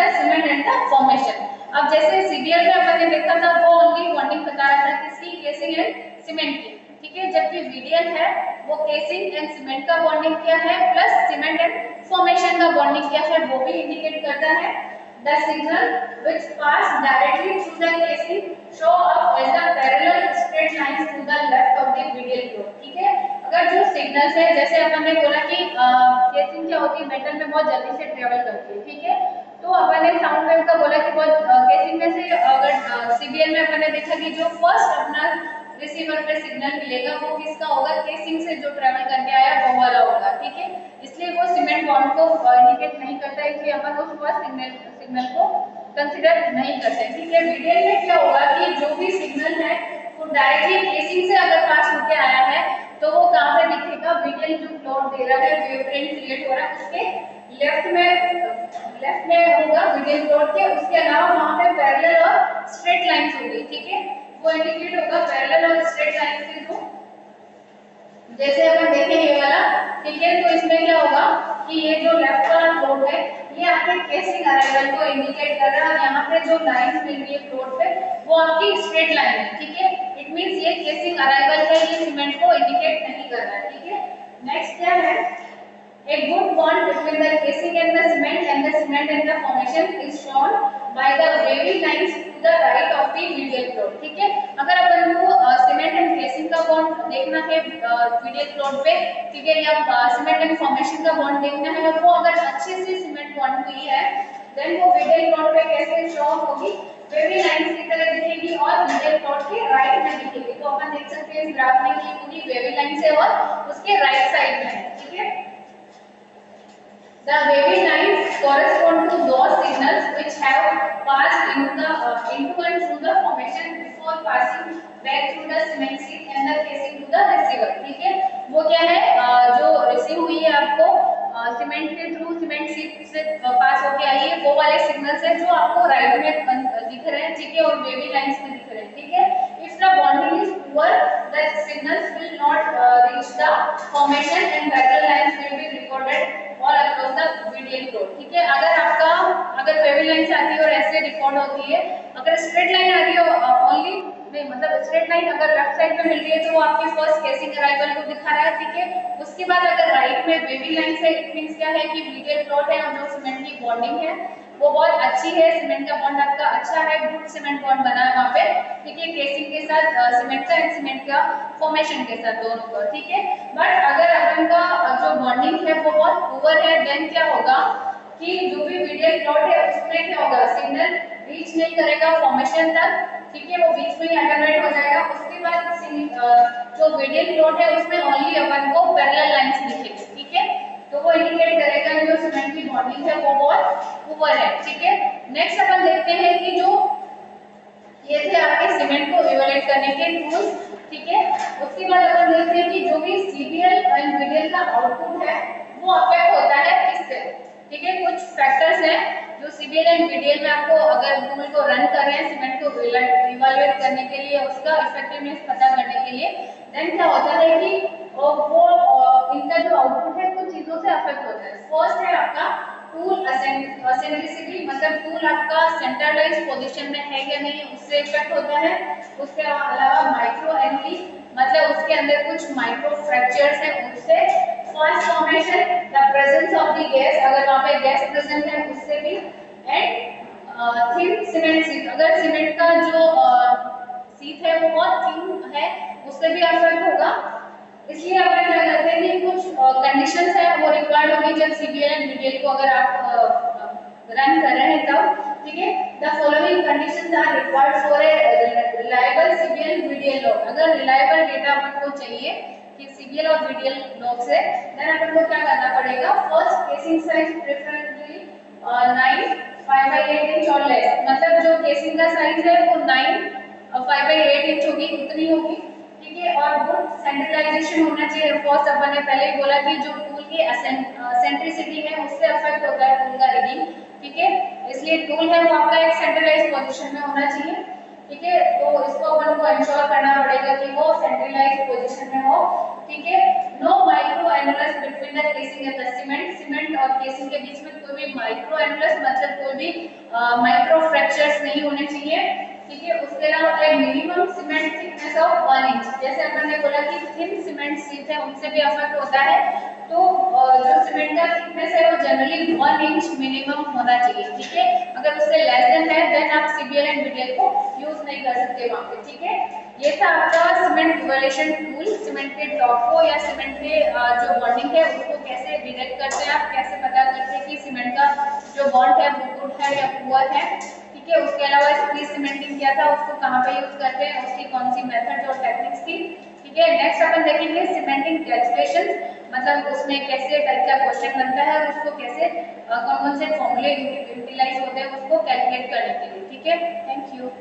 the formation। अब जैसे सीबीएल में अपन ने देखा था वो ओनली बॉन्डिंग बताया था किसकी? केसिंग एंड सीमेंट की, ठीक है। जबकि वीडीएल है वो केसिंग एंड सीमेंट का बॉन्डिंग क्या है प्लस सीमेंट एंड फॉर्मेशन का बॉन्डिंग क्या है वो भी इंडिकेट करता है। The signal which pass directly through the casing show up as the parallel straight lines to the left of the radial flow, ठीक है। अगर जो सिग्नल्स है जैसे अपन ने बोला कि केसिंग क्या होती है मेटल में बहुत जल्दी से ट्रेवल करती है, ठीक है। तो अपन ने साउंड वेव का बोला कि बहुत केसिंग में से अगर सीबीएल में अपन ने देखा कि जो फर्स्ट अपना रिसीवर पे सिग्नल मिलेगा वो किसका होगा? केसिंग से जो ट्रेवल करके आया वो वाला होगा, ठीक है। इसलिए वो सीमेंट बॉन्ड को इंडिकेट नहीं करता, इसलिए अपन उस फर्स्ट सिग्नल को कंसीडर नहीं करते, ठीक है। वीडीएल में क्या होगा कि जो भी सिग्नल है वो डायरेक्टली केसिंग से अगर पास होके आया है तो वो कहां पे दिखेगा? वीडीएल जो प्लॉट दे रहा है वेव ट्रेन क्रिएट हो रहा है उसके लेफ्ट में होगा वीडीएल प्लॉट के, उसके अलावा वहां पे पैरेलल और स्ट्रेट लाइंस होगी, ठीक है। वो इंडिकेट होगा पैरेलल और स्ट्रेट लाइन से जो जैसे अपन देखें ये वाला, ठीक है। तो इसमें क्या होगा कि ये जो लेफ्ट वाला प्लॉट है ये आपके केसिंग अराइवल को इंडिकेट कर रहा है और यहाँ पे जो लाइंस मिल रही है प्लॉट पे वो आपकी स्ट्रेट लाइन है, ठीक है। इट मींस ये केसिंग अराइवल है, ये सीमेंट को इंडिकेट नहीं कर रहा है, ठीक है। नेक्स्ट क्या है? A good bond between the casing and the cement and the formation is shown by the wavy lines to the right of the medial plot, ठीक है। अगर अपन को सीमेंट एंड केसिंग का बॉन्ड देखना है medial plot पे, ठीक है, या सीमेंट एंड फॉर्मेशन का बॉन्ड देखना है वो अगर अच्छे से सीमेंट बॉन्ड हुई है देन वो medial plot पे कैसे शो होगी? वेवी लाइंस की तरह दिखेगी और medial plot के राइट में दिखेगी। तो अपन देख सकते हैं इस ग्राफ में कि पूरी वेवी लाइंस है और उसके राइट साइड में है, ठीक है। The wavy lines correspond to those signals which have passed into and through the formation before passing back through the cement sheet and the casing to the receiver, ठीक है। वो क्या है जो रिसीव हुई है आपको सीमेंट के थ्रू सीमेंट शीट से पास होके आई है वो वाले सिग्नल्स है जो आपको राइट में दिख रहे हैं, ठीक है, और वेवी लाइंस में दिख रहे हैं, ठीक है। If the bonding is poor, the signals will not reach the formation and parallel lines will be recorded all across the medial plot, ठीक है। अगर वेवी लाइन आती है और ऐसे रिकॉर्ड होती है, अगर स्ट्रेट लाइन आ रही है ओनली नहीं, मतलब स्ट्रेट लाइन अगर लेफ्ट साइड में मिल रही है तो वो आपके फर्स्ट केसिंग अराइवल को दिखा रहा है, ठीक है। उसके बाद अगर राइट में वेवी लाइन है इट मींस क्या है कि medial plot है और जो सीमेंट की बॉन्डिंग है वो बहुत अच्छी है, सीमेंट का बॉन्ड आपका अच्छा है, गुड सीमेंट बॉन्ड बना है वहां पे, ठीक है, केसिंग के साथ सीमेंट का एंड सीमेंट का फॉर्मेशन के साथ दोनों का, ठीक है। बट अगर अपन का जो बॉन्डिंग है वो बहुत पुअर है देन क्या होगा कि जो भी वीडियल प्लॉट है उसमें क्या होगा? सिग्नल रीच नहीं करेगा फॉर्मेशन तक, ठीक है, वो बीच में ही अटैन्यूएट हो जाएगा। उसके बाद जो वीडियल प्लॉट है उसमें ओनली अपन को पैरेलल लाइंस दिखेगी, ठीक है। तो वो इंडिकेट करेगा कि जो सीमेंट की बॉन्डिंग है वो बहुत पुअर है, ठीक है। नेक्स्ट अपन देखते हैं कि जो ये थे आपके सीमेंट को इवैल्यूएट करने के टूल्स, ठीक है। उसके बाद अपन देखते हैं कि जो भी सीबीएल एंड वीडीएल का आउटपुट है वो अफेक्ट होता है किससे, ठीक है। कुछ फैक्टर्स हैं जो सीबीएल एंड वीडीएल में आपको अगर टूल को रन कर रहे हैं सीमेंट को इवैल्यूएट करने के लिए, उसका इफेक्टिवनेस पता करने के लिए, देन क्या होता है कि वो इनका जो आउटपुट है कुछ चीजों से अफेक्ट होता है। फर्स्ट है आपका टूल असेंट्रिसिटी, मतलब टूल आपका सेंट्रलाइज पोजीशन में है या नहीं उससे इफेक्ट होता है। उसके अलावा माइक्रो एनवी, मतलब उसके अंदर कुछ माइक्रो फ्रैक्चर्स हैं उससे। Fast formation, the presence of the gas, अगर वहां पे गैस प्रेजेंट है उससे भी। एंड थिन सीमेंट शीट, अगर सीमेंट का जो शीट है वो बहुत थिन है उससे भी अफेक्ट होगा। इसलिए अपन क्या करते हैं कि कुछ कंडीशंस है वो रिक्वायर्ड होगी जब सीबीएल एंड वीडीएल को अगर आप रन कर रहे हैं तब, ठीक है। The following conditions are required for a reliable CBL VDL log. अगर रिलायबल डेटा अपन को चाहिए कि सीबीएल और वीडीएल लॉग से, देन अपन को क्या करना पड़ेगा? First casing size preferably 9 5/8 inch और लेस, मतलब जो केसिंग का साइज है वो 9 5/8 इंच होगी, उतनी होगी, ठीक ठीक है। और गुड सेंट्रलाइजेशन होना चाहिए। फर्स्ट अपन ने पहले ही बोला कि जो टूल की सेंट्रिसिटी है उससे अफेक्ट होता है टूल का रीडिंग, ठीक है। इसलिए टूल है वो आपका एक सेंट्रलाइज पोजीशन में होना चाहिए, ठीक है। तो इसको अपन को इंश्योर करना पड़ेगा कि वो सेंट्रलाइज पोजीशन में हो, ठीक है। No micro annulus between the casing and the cement और केसिंग के बीच में कोई भी माइक्रो एनुलस मतलब कोई भी माइक्रो फ्रैक्चर्स नहीं होने चाहिए, ठीक है। उसके अलावा एक minimum cement thickness of 1 inch, जैसे अपन ने बोला कि थिन सीमेंट शीट है उनसे भी अफेक्ट होता है, तो जो सीमेंट का थिकनेस है वो जनरली 1 इंच मिनिमम होना चाहिए, ठीक है। अगर उससे लेस देन है देन आप सीबीएल एंड बीडीएल को यूज नहीं कर सकते वहां पे, ठीक है। ये था आपका सीमेंट इवैल्यूएशन टूल। सीमेंट के टॉप को या सीमेंट के जो बॉन्डिंग है उसको कैसे डिटेक्ट करते हैं, आप कैसे पता करते हैं कि सीमेंट का जो बॉन्ड है वो गुड है या पुअर है, ठीक है। उसके अलावा स्क्वीज सीमेंटिंग किया था उसको कहाँ पे यूज करते हैं, उसकी कौन सी मेथड्स और टेक्निक्स थी, ठीक है। नेक्स्ट अपन देखेंगे सीमेंटिंग कैलकुलेशंस, मतलब उसमें कैसे टाइप का क्वेश्चन बनता है और उसको कैसे कौन कौन से फॉर्मूले यूटिलाइज होते हैं उसको कैलकुलेट करने के लिए, ठीक है। Thank you.